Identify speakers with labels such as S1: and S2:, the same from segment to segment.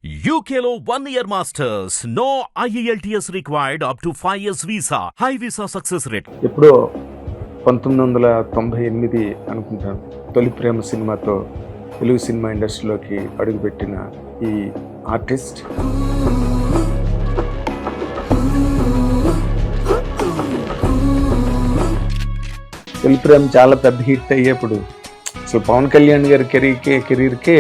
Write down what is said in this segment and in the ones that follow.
S1: UKలో 1 year masters. No IELTS required up to 5 years visa. High visa success rate.
S2: ఎప్పుడో 1998 అనుకుంటాను తొలి ప్రేమ సినిమాతో Telugu cinema ఇండస్ట్రీలోకి అడుగుపెట్టిన ఈ ఆర్టిస్ట్ తొలి ప్రేమ చాలా పెద్ద హిట్ అయ్యేప్పుడు అసలు పవన్ కళ్యాణ్ గారి కెరీర్కే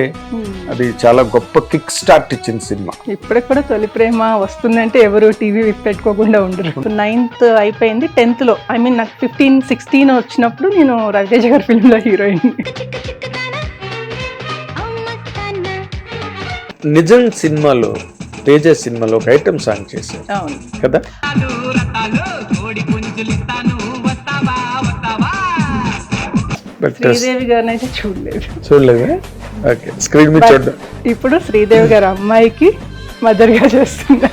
S2: అది చాలా గొప్ప కిక్ స్టార్ట్ ఇచ్చింది సినిమా.
S3: ఇప్పటికి కూడా తొలి ప్రేమ వస్తుందంటే ఎవరు టీవీ పెట్టుకోకుండా ఉండరు. 9th అయిపోయింది, 10th లో నాకు 15-16 వచ్చినప్పుడు నేను రవితేజ గారి ఫిల్మ్ లో హీరోయిన్.
S2: నిజం సినిమాలో తేజ సినిమాలో ఒక ఐటమ్ సాంగ్ చేశారు
S3: అవును
S2: కదా.
S3: శ్రీదేవి గారిని అయితే
S2: చూడలేదు. ఓకే, స్క్రీన్ మీద చూద్దాం.
S3: ఇప్పుడు శ్రీదేవి గారి అమ్మాయికి మదర్ గా చేస్తుందా.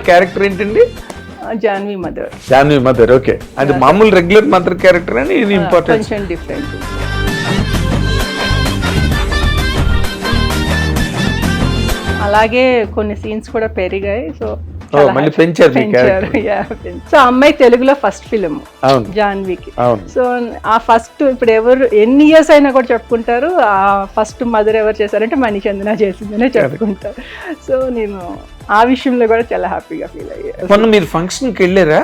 S2: క్యారెక్టర్ ఏంటండి?
S3: జాన్వి
S2: మదర్. ఓకే, అది మామూలు రెగ్యులర్ మదర్ క్యారెక్టర్ అని ఇది ఇంపార్టెంట్,
S3: కొంచెం డిఫరెంట్. అలాగే కొన్ని సీన్స్ కూడా పెరిగాయి. సో
S2: మళ్ళీ పెంచారు.
S3: సో అమ్మాయి తెలుగులో ఫస్ట్ ఫిలిం జాన్వికి. సో ఆ ఫస్ట్ ఇప్పుడు ఎవరు ఎన్ని ఇయర్స్ అయినా కూడా చెప్పుకుంటారు ఆ ఫస్ట్ మదర్ ఎవరు చేశారంటే మణిచందన చేసిందనే చెప్పుకుంటారు. సో నేను ఆ విషయంలో కూడా చాలా హ్యాపీగా ఫీల్ అయ్యాను.
S2: మొన్న మీరు ఫంక్షన్కి వెళ్ళారా?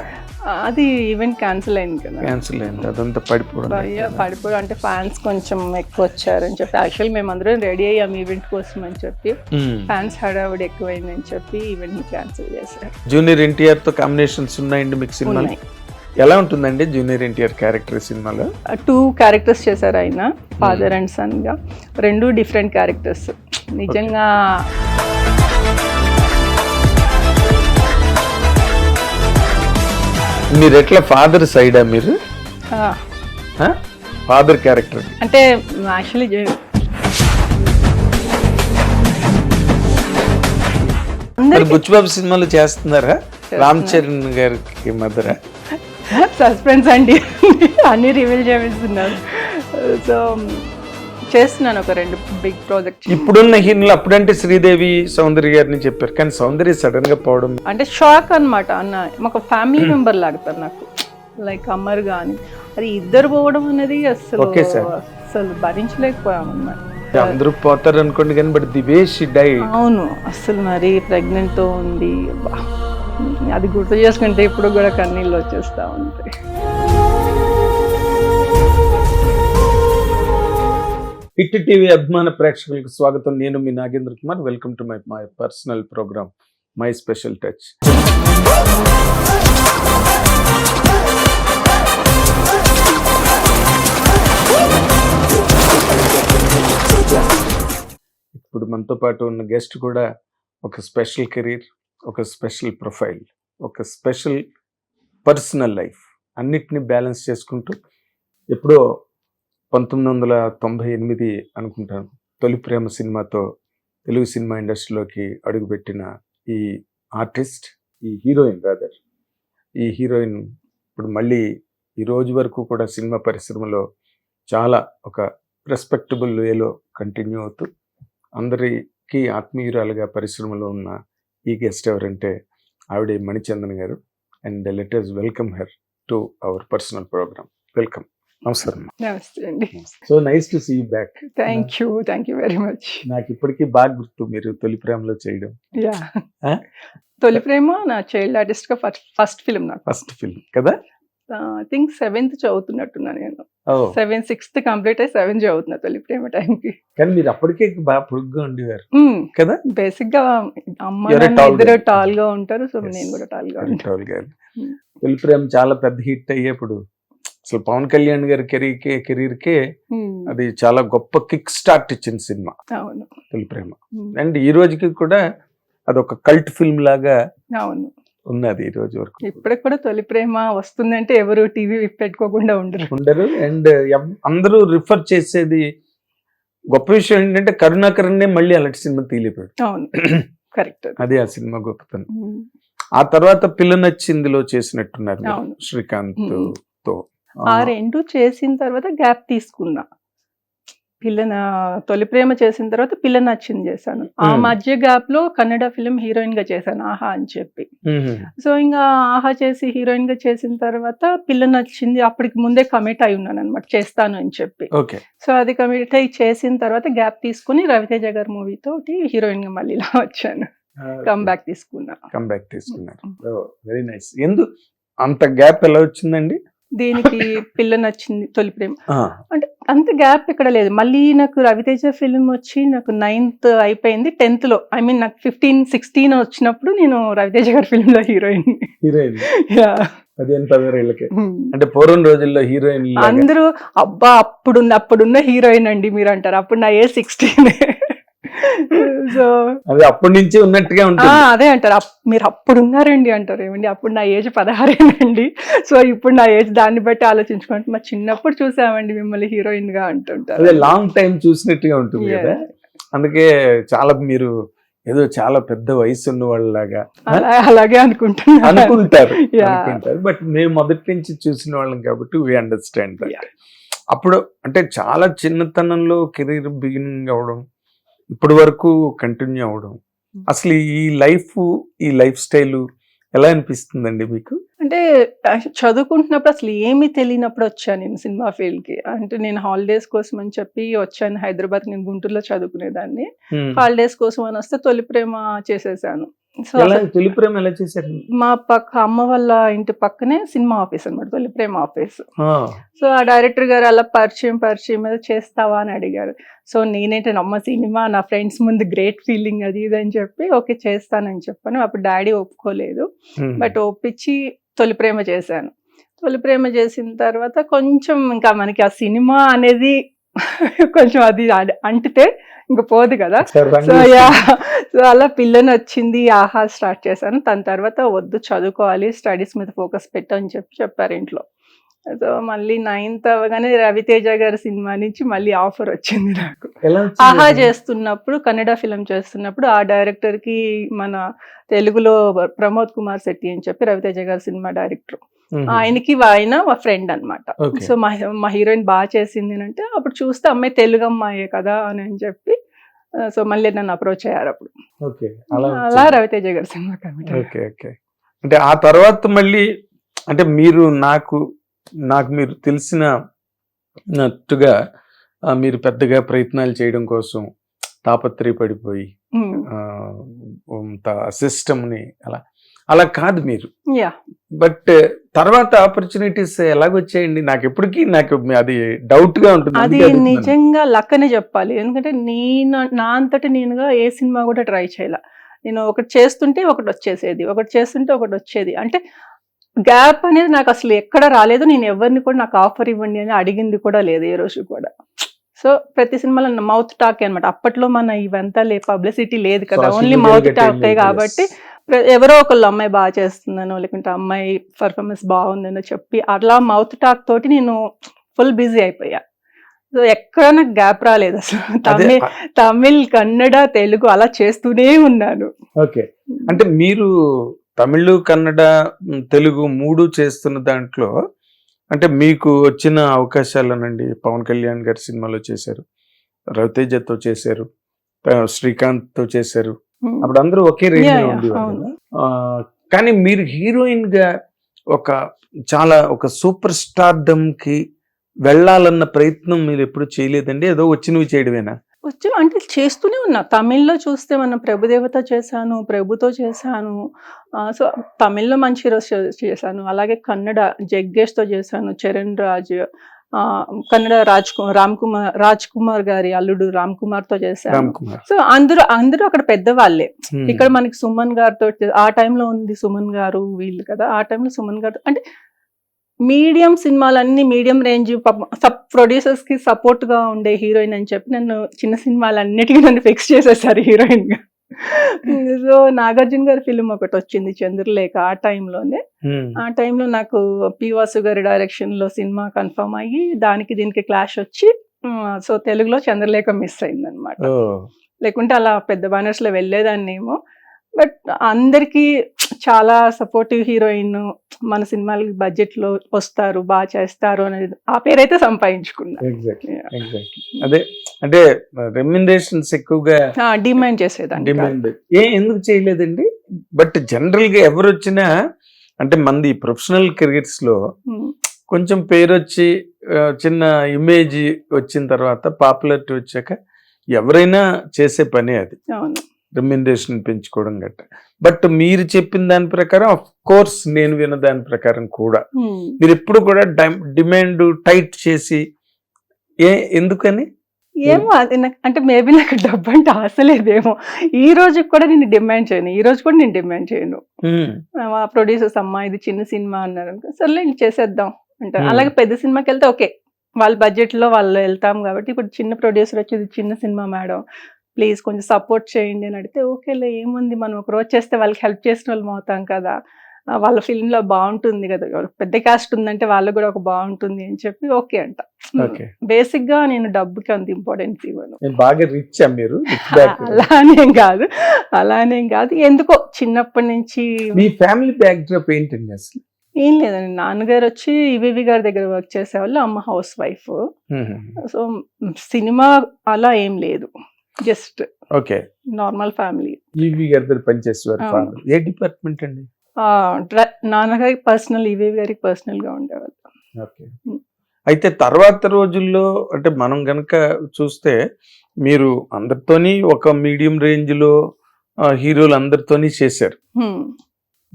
S3: అది ఈవెంట్ క్యాన్సిల్ అయింది కదా.
S2: క్యాన్సిల్ అయింది, అదంతా
S3: పడిపోవడం అంటే ఫ్యాన్స్ కొంచెం ఎక్కువ వచ్చారని చెప్పి. యాక్చువల్ మేము అందరం రెడీ అయ్యాం ఈవెంట్ కోసం అని చెప్పి, ఫ్యాన్స్ హడావుడి ఎక్కువైందని చెప్పి ఈవెంట్ ని క్యాన్సిల్ చేశారు.
S2: జూనియర్ ఎన్టీఆర్ తో కాంబినేషన్స్ ఉన్నాయండి మీకు సినిమాలో? ఎలా ఉంటుందండి జూనియర్ ఎన్టీఆర్ క్యారెక్టర్ సినిమాలో? 2
S3: క్యారెక్టర్స్ చేశారు ఆయన, ఫాదర్ అండ్ సన్ గా. 2 డిఫరెంట్ క్యారెక్టర్స్. నిజంగా
S2: మీరు ఎట్లా ఫాదర్ సైడా? మీరు ఫాదర్ క్యారెక్టర్
S3: అంటే యాక్చువల్లీ
S2: బుచ్చిబాబు సినిమాలు చేస్తున్నారా? రామ్ చరణ్ గారికి మదరా?
S3: సస్పెన్స్ అండి, అన్ని రివీల్ చేస్తున్నారు. సో చేస్తున్నాను ఒక 2 బిగ్ ప్రాజెక్ట్.
S2: ఇప్పుడున్న హీరోలు అప్పుడంటే శ్రీదేవి, సౌందర్య గారిని చెప్పారు, కానీ సౌందర్య సడన్ గా పోవడం
S3: అంటే షాక్ అన్నమాట. అన్న మాకు ఫ్యామిలీ మెంబర్ లాగుతారు నాకు, లైక్ అమ్మర్ గాని. అది ఇద్దరు పోవడం అనేది అసలు భరించలేకపోయాము అన్నమాట.
S2: అందరూ పోతారు అనుకోండి కానీ but the way she died.
S3: అవును, అసలు మరి ప్రెగ్నెంట్ తో ఉంది. అది గుర్తు చేసుకుంటే ఇప్పుడు కూడా కన్నీళ్ళు వచ్చేస్తా ఉంటాయి.
S2: హిట్ టీవీ అభిమాన ప్రేక్షకులకు స్వాగతం. నేను మీ Nagendra Kumar. Welcome to my personal program my special touch. ఇప్పుడు మనతో పాటు ఉన్న గెస్ట్ కూడా ఒక స్పెషల్ కెరీర్, ఒక స్పెషల్ ప్రొఫైల్, ఒక స్పెషల్ పర్సనల్ లైఫ్, అన్నిటినీ బ్యాలెన్స్ చేసుకుంటూ ఎప్పుడో 1998 అనుకుంటాను తొలి ప్రేమ సినిమాతో తెలుగు సినిమా ఇండస్ట్రీలోకి అడుగుపెట్టిన ఈ ఆర్టిస్ట్, ఈ హీరోయిన్ ఇప్పుడు మళ్ళీ ఈ రోజు వరకు కూడా సినిమా పరిశ్రమలో చాలా ఒక రెస్పెక్టబుల్ వేలో కంటిన్యూ అవుతూ అందరికీ ఆత్మీయురాలుగా పరిశ్రమలో ఉన్న ఈ గెస్ట్ ఎవరంటే ఆవిడ మణిచందన్ గారు. And let us welcome her to our personal programme. Welcome. నమస్కారం.
S3: నమస్తే అండి.
S2: So nice to see you back.
S3: Thank you very much.
S2: నాకు ఇప్పటికీ బాగా గుర్తు మీరు తొలి ప్రేమలో చేయడం.
S3: తొలి ప్రేమ నా చైల్డ్ ఆర్టిస్ట్ గా ఫస్ట్ ఫిల్మ్, నాకు
S2: ఫస్ట్ ఫిల్మ్ కదా.
S3: ఐ థింక్ 7th చదువుతున్నట్టున్నా నేను. 6th కంప్లీట్ అయ్యి 7th చదువుతున్నా తొలి ప్రేమ టైంకి.
S2: కానీ మీరు అప్పటికే బాగా పొడుగ్గా ఉండేవారు కదా.
S3: బేసిక్ గా అమ్మ ఇద్దరు టాల్ గా ఉంటారు, సో నేను కూడా టాల్ గా ఉంటాను.
S2: తొలి ప్రేమ చాలా పెద్ద హిట్ అయ్యేప్పుడు అసలు పవన్ కళ్యాణ్ గారి కెరీర్కే అది చాలా గొప్ప కిక్ స్టార్ట్ ఇచ్చింది సినిమా తొలి ప్రేమ. అండ్ ఈ రోజుకి కూడా అదొక కల్ట్ ఫిల్మ్ లాగా ఉన్నది ఈ రోజు వరకు.
S3: ఇప్పటికి కూడా తొలి ప్రేమ వస్తుందంటే ఎవరు టీవీ పెట్టుకోకుండా ఉండరు.
S2: అండ్ అందరూ రిఫర్ చేసేది గొప్ప విషయం ఏంటంటే కరుణాకరణ్ మళ్ళీ అలాంటి సినిమా తీలిపోయాడు.
S3: అవును, కరెక్ట్.
S2: అదే ఆ సినిమా గొప్పతనం. ఆ తర్వాత పిల్ల నచ్చిందిలో చేసినట్టున్నారు శ్రీకాంత్ తో.
S3: ఆ 2 చేసిన తర్వాత గ్యాప్ తీసుకున్నా. తొలి ప్రేమ చేసిన తర్వాత పిల్ల నచ్చింది చేశాను. ఆ మధ్య గ్యాప్ లో కన్నడ ఫిలిం హీరోయిన్ గా చేశాను, ఆహా అని చెప్పి. సో ఇంకా ఆహా చేసి హీరోయిన్ గా చేసిన తర్వాత పిల్ల నచ్చింది, అప్పటికి ముందే కమిట్ అయి ఉన్నాను అనమాట, చేస్తాను అని చెప్పి. సో అది కమిట్ అయి చేసిన తర్వాత గ్యాప్ తీసుకుని రవితేజ గారి మూవీ తోటి హీరోయిన్ గా మళ్ళీ ఇలా వచ్చాను, కమ్బ్యాక్ తీసుకున్నాను.
S2: Very nice. ఎందుకు అంత గ్యాప్ ఎలా వచ్చిందండి?
S3: దీనికి పిల్ల నచ్చింది, తొలి ప్రేమ అంటే అంత గ్యాప్ ఇక్కడ లేదు. మళ్ళీ నాకు రవితేజ ఫిల్మ్ వచ్చి నాకు 9th అయిపోయింది, 10th లో ఐ మీన్ నాకు 15-16 వచ్చినప్పుడు నేను రవితేజ గారి ఫిల్మ్ లో హీరోయిన్.
S2: 15-16 ఏళ్ళకి అంటే పూర్వం రోజుల్లో హీరోయిన్
S3: అందరూ అబ్బా అప్పుడున్న హీరోయిన్ అండి మీరు అంటారు, అప్పుడు నా ఏజ్ 16. సో
S2: అది అప్పటి నుంచి ఉన్నట్టుగా ఉంటుంది.
S3: అదే అంటారు, మీరు అప్పుడు ఉన్నారండి అంటారు. ఏమండి అప్పుడు నా ఏజ్ 16 సో ఇప్పుడు నా ఏజ్ దాన్ని బట్టి ఆలోచించుకుంటే మా చిన్నప్పుడు చూసామండి మిమ్మల్ని హీరోయిన్ గా అంటుంటారు.
S2: అదే లాంగ్ టైం చూసినట్టుగా ఉంటుంది కదా, అందుకే చాలా మీరు ఏదో చాలా పెద్ద వయసు ఉన్న వాళ్ళలాగా
S3: అలాగే
S2: అనుకుంటారు. బట్ మేము మొదటి నుంచి చూసిన వాళ్ళం కాబట్టి వీ అండర్స్టాండ్ దట్. అప్పుడు అంటే చాలా చిన్నతనంలో కెరీర్ బిగినింగ్ అవడం, ఇప్పటి వరకు కంటిన్యూ అవడం, అసలు ఈ లైఫ్ స్టైల్ ఎలా అనిపిస్తుందండి మీకు?
S3: అంటే చదువుకుంటున్నప్పుడు అసలు ఏమీ తెలియనప్పుడు వచ్చాను నేను సినిమా ఫీల్డ్ కి. అంటే నేను హాలిడేస్ కోసం అని చెప్పి వచ్చాను హైదరాబాద్, నేను గుంటూరులో చదువుకునేదాన్ని. హాలిడేస్ కోసం అని వస్తే తొలి ప్రేమ చేసేసాను.
S2: తొలి ప్రేమ ఎలా చేశారు?
S3: మా అమ్మ వాళ్ళ ఇంటి పక్కనే సినిమా ఆఫీస్ అనమాట, తొలి ప్రేమ ఆఫీస్. సో ఆ డైరెక్టర్ గారు అలా పరిచయం మీద చేస్తావా అని అడిగారు. సో నేనేంటే అమ్మ సినిమా నా ఫ్రెండ్స్ ముందు గ్రేట్ ఫీలింగ్ అది ఇది అని చెప్పి ఓకే చేస్తానని చెప్పాను. అప్పుడు డాడీ ఒప్పుకోలేదు, బట్ ఒప్పించి తొలి ప్రేమ చేశాను. తొలి ప్రేమ చేసిన తర్వాత కొంచెం ఇంకా మనకి ఆ సినిమా అనేది కొంచెం అది అంటితే ఇంకా పోదు కదా. సో అలా పిల్లని వచ్చింది, ఆహా స్టార్ట్ చేశాను. దాని తర్వాత వద్దు చదువుకోవాలి, స్టడీస్ మీద ఫోకస్ పెట్టని చెప్పారు ఇంట్లో. సో మళ్ళీ 9th అవగానే రవితేజ గారి సినిమా నుంచి మళ్ళీ ఆఫర్ వచ్చింది నాకు. ఆహా చేస్తున్నప్పుడు, కన్నడ ఫిలిం చేస్తున్నప్పుడు ఆ డైరెక్టర్ కి మన తెలుగులో ప్రమోద్ కుమార్ శెట్టి అని చెప్పి రవితేజ గారి సినిమా డైరెక్టర్, ఆయన మా ఫ్రెండ్ అనమాట. సో మా హీరోయిన్ బాగా చేసింది అంటే అప్పుడు చూస్తే అమ్మాయి తెలుగు అమ్మాయే కదా అని చెప్పి సో మళ్ళీ నన్ను అప్రోచ్ అయ్యారు అప్పుడు. అలా రవితేజ గారి సినిమా
S2: అంటే ఆ తర్వాత మళ్ళీ అంటే మీరు నాకు మీరు తెలిసినట్టుగా మీరు పెద్దగా ప్రయత్నాలు చేయడం కోసం తాపత్రయపడిపోయి సిస్టమ్ని అలా కాదు మీరు. బట్ తర్వాత ఆపర్చునిటీస్ ఎలాగొచ్చాయండి? నాకు అది డౌట్ గా ఉంటుంది.
S3: అది నిజంగా లక్ అనే చెప్పాలి. ఎందుకంటే నా అంతటి నేనుగా ఏ సినిమా కూడా ట్రై చేయాల. నేను ఒకటి చేస్తుంటే ఒకటి వచ్చేసేది, ఒకటి చేస్తుంటే ఒకటి వచ్చేది. అంటే గ్యాప్ అనేది నాకు అసలు ఎక్కడ రాలేదు. నేను ఎవరిని కూడా నాకు ఆఫర్ ఇవ్వండి అని అడిగింది కూడా లేదు ఏ రోజు కూడా. సో ప్రతి సినిమాలో మౌత్ టాక్ అనమాట. అప్పట్లో మన ఇవంతా పబ్లిసిటీ లేదు కదా, ఓన్లీ మౌత్ టాకే. కాబట్టి ఎవరో ఒకళ్ళు అమ్మాయి బాగా చేస్తుందనో లేకుంటే అమ్మాయి పర్ఫార్మెన్స్ బాగుందనో చెప్పి అట్లా మౌత్ టాక్ తోటి నేను ఫుల్ బిజీ అయిపోయా. సో ఎక్కడ నాకు గ్యాప్ రాలేదు అసలు. తమిళ్, కన్నడ, తెలుగు అలా చేస్తూనే ఉన్నాను.
S2: ఓకే, అంటే మీరు తమిళ్, కన్నడ, తెలుగు 3 చేస్తున్న దాంట్లో అంటే మీకు వచ్చిన అవకాశాలనండి, పవన్ కళ్యాణ్ గారి సినిమాలో చేశారు, రవితేజతో చేశారు, శ్రీకాంత్ తో చేశారు. అప్పుడు అందరూ ఒకే రేంజ్ లో ఉండేవారు. కానీ మీరు హీరోయిన్ గా ఒక సూపర్ స్టార్డమ్ కి వెళ్ళాలన్న ప్రయత్నం మీరు ఎప్పుడు చేయలేదండి? ఏదో వచ్చినవి చేయడమేనా?
S3: అంటే చేస్తూనే ఉన్నా. తమిళ్లో చూస్తే మనం ప్రభుదేవత చేశాను, ప్రభుతో చేశాను. సో తమిళ్లో మంచి హీరోస్ చేశాను. అలాగే కన్నడ జగ్గేష్తో చేశాను, చరణ్ రాజ్. కన్నడ రాజ్ కుమార్ గారి అల్లుడు రామ్ కుమార్ తో చేశాను. సో అందరూ అక్కడ పెద్దవాళ్ళే. ఇక్కడ మనకి సుమన్ గారితో ఆ టైంలో ఉంది, సుమన్ గారు వీళ్ళు కదా. ఆ టైంలో సుమన్ గారు అంటే మీడియం సినిమాలన్నీ మీడియం రేంజ్ ప్రొడ్యూసర్స్ కి సపోర్ట్ గా ఉండే హీరోయిన్ అని చెప్పి నన్ను చిన్న సినిమాలన్నిటికీ నన్ను ఫిక్స్ చేసేసారు హీరోయిన్ గా. సో నాగార్జున గారి ఫిలిం ఒకటి వచ్చింది చంద్రలేఖ. ఆ టైంలో నాకు పి వాసు గారి డైరెక్షన్ లో సినిమా కన్ఫర్మ్ అయ్యి దీనికి క్లాష్ వచ్చి సో తెలుగులో చంద్రలేఖ మిస్ అయింది అనమాట. లేకుంటే అలా పెద్ద బ్యానర్స్ లో వెళ్ళేదాన్నేమో. బట్ అందరికీ చాలా సపోర్టివ్ హీరోయిన్, మన సినిమాలకి బడ్జెట్ లో వస్తారు, బాగా చేస్తారు అనేది ఆ పేరైతే సంపాదించుకున్నా.
S2: అదే అంటే రెమ్యునరేషన్స్ ఎక్కువగా
S3: డిమాండ్ చేసేదాన్ని కాదు.
S2: డిమాండ్ ఎందుకు చేయలేదండి? బట్ జనరల్ గా ఎవరు వచ్చినా అంటే మంది ప్రొఫెషనల్ కెరియర్స్ లో
S3: ఉమ్,
S2: కొంచెం పేరు వచ్చి చిన్న ఇమేజ్ వచ్చిన తర్వాత పాపులారిటీ వచ్చాక ఎవరైనా చేసే పని అది,
S3: అవును.
S2: రెమ్యునరేషన్ పెంచుకోవడం గట్ట. బట్ మీరు చెప్పిన దాని ప్రకారం ఆఫ్ కోర్స్ నేను విన్న దాని ప్రకారం కూడా
S3: ఉమ్.
S2: మీరు ఎప్పుడు కూడా డిమాండ్ టైట్ చేసి ఎందుకని?
S3: ఏమో అది నాకు అంటే మేబీ నాకు డబ్బు అంటే ఆశ లేదేమో. ఈ రోజుకి కూడా నేను డిమాండ్ చేయను, ఈ రోజు కూడా నేను డిమాండ్ చేయను. మా ప్రొడ్యూసర్స్ అమ్మా ఇది చిన్న సినిమా అన్నారు అనుకో, సర్లే ఇంక చేసేద్దాం అంటారు. అలాగే పెద్ద సినిమాకి వెళ్తే ఓకే, వాళ్ళ బడ్జెట్ లో వాళ్ళు వెళ్తాం కాబట్టి. ఇప్పుడు చిన్న ప్రొడ్యూసర్ వచ్చి ఇది చిన్న సినిమా మేడం ప్లీజ్ కొంచెం సపోర్ట్ చేయండి అని అడిగితే ఓకేలే ఏముంది, మనం ఒక రోజు చేస్తే వాళ్ళకి హెల్ప్ చేసిన వాళ్ళం అవుతాం కదా, వాళ్ళ ఫిల్మ్ లో బాగుంటుంది కదా, పెద్ద కాస్ట్ ఉందంటే వాళ్ళకి కూడా ఒక బాగుంటుంది అని చెప్పి ఓకే అంట. బేసిక్ గా నేను డబ్బుకి అంత ఇంపార్టెన్స్ ఇవ్వను.
S2: బాగా రిచ్ మీరు?
S3: అలానేం కాదు, ఎందుకో చిన్నప్పటి నుంచి.
S2: మీ ఫ్యామిలీ బ్యాక్ డ్రాప్ ఏంటండి అసలు?
S3: ఏం లేదండి, నాన్నగారు వచ్చి ఈవీవి గారి దగ్గర వర్క్ చేసేవాళ్ళు, అమ్మ హౌస్ వైఫ్. సో సినిమా అలా ఏం లేదు, just
S2: okay
S3: normal family.
S2: EV గారి దగ్గర పనిచేసేవారు. ఏ డిపార్ట్మెంట్ అండి?
S3: నాన్నగారికి పర్సనల్, ఈవీవి గారికి పర్సనల్ గా ఉండేవాళ్ళు.
S2: ఓకే. అయితే తర్వాత రోజుల్లో అంటే మనం గనక చూస్తే మీరు అందరితోని ఒక మీడియం రేంజ్ లో హీరోలు అందరితోని చేశారు.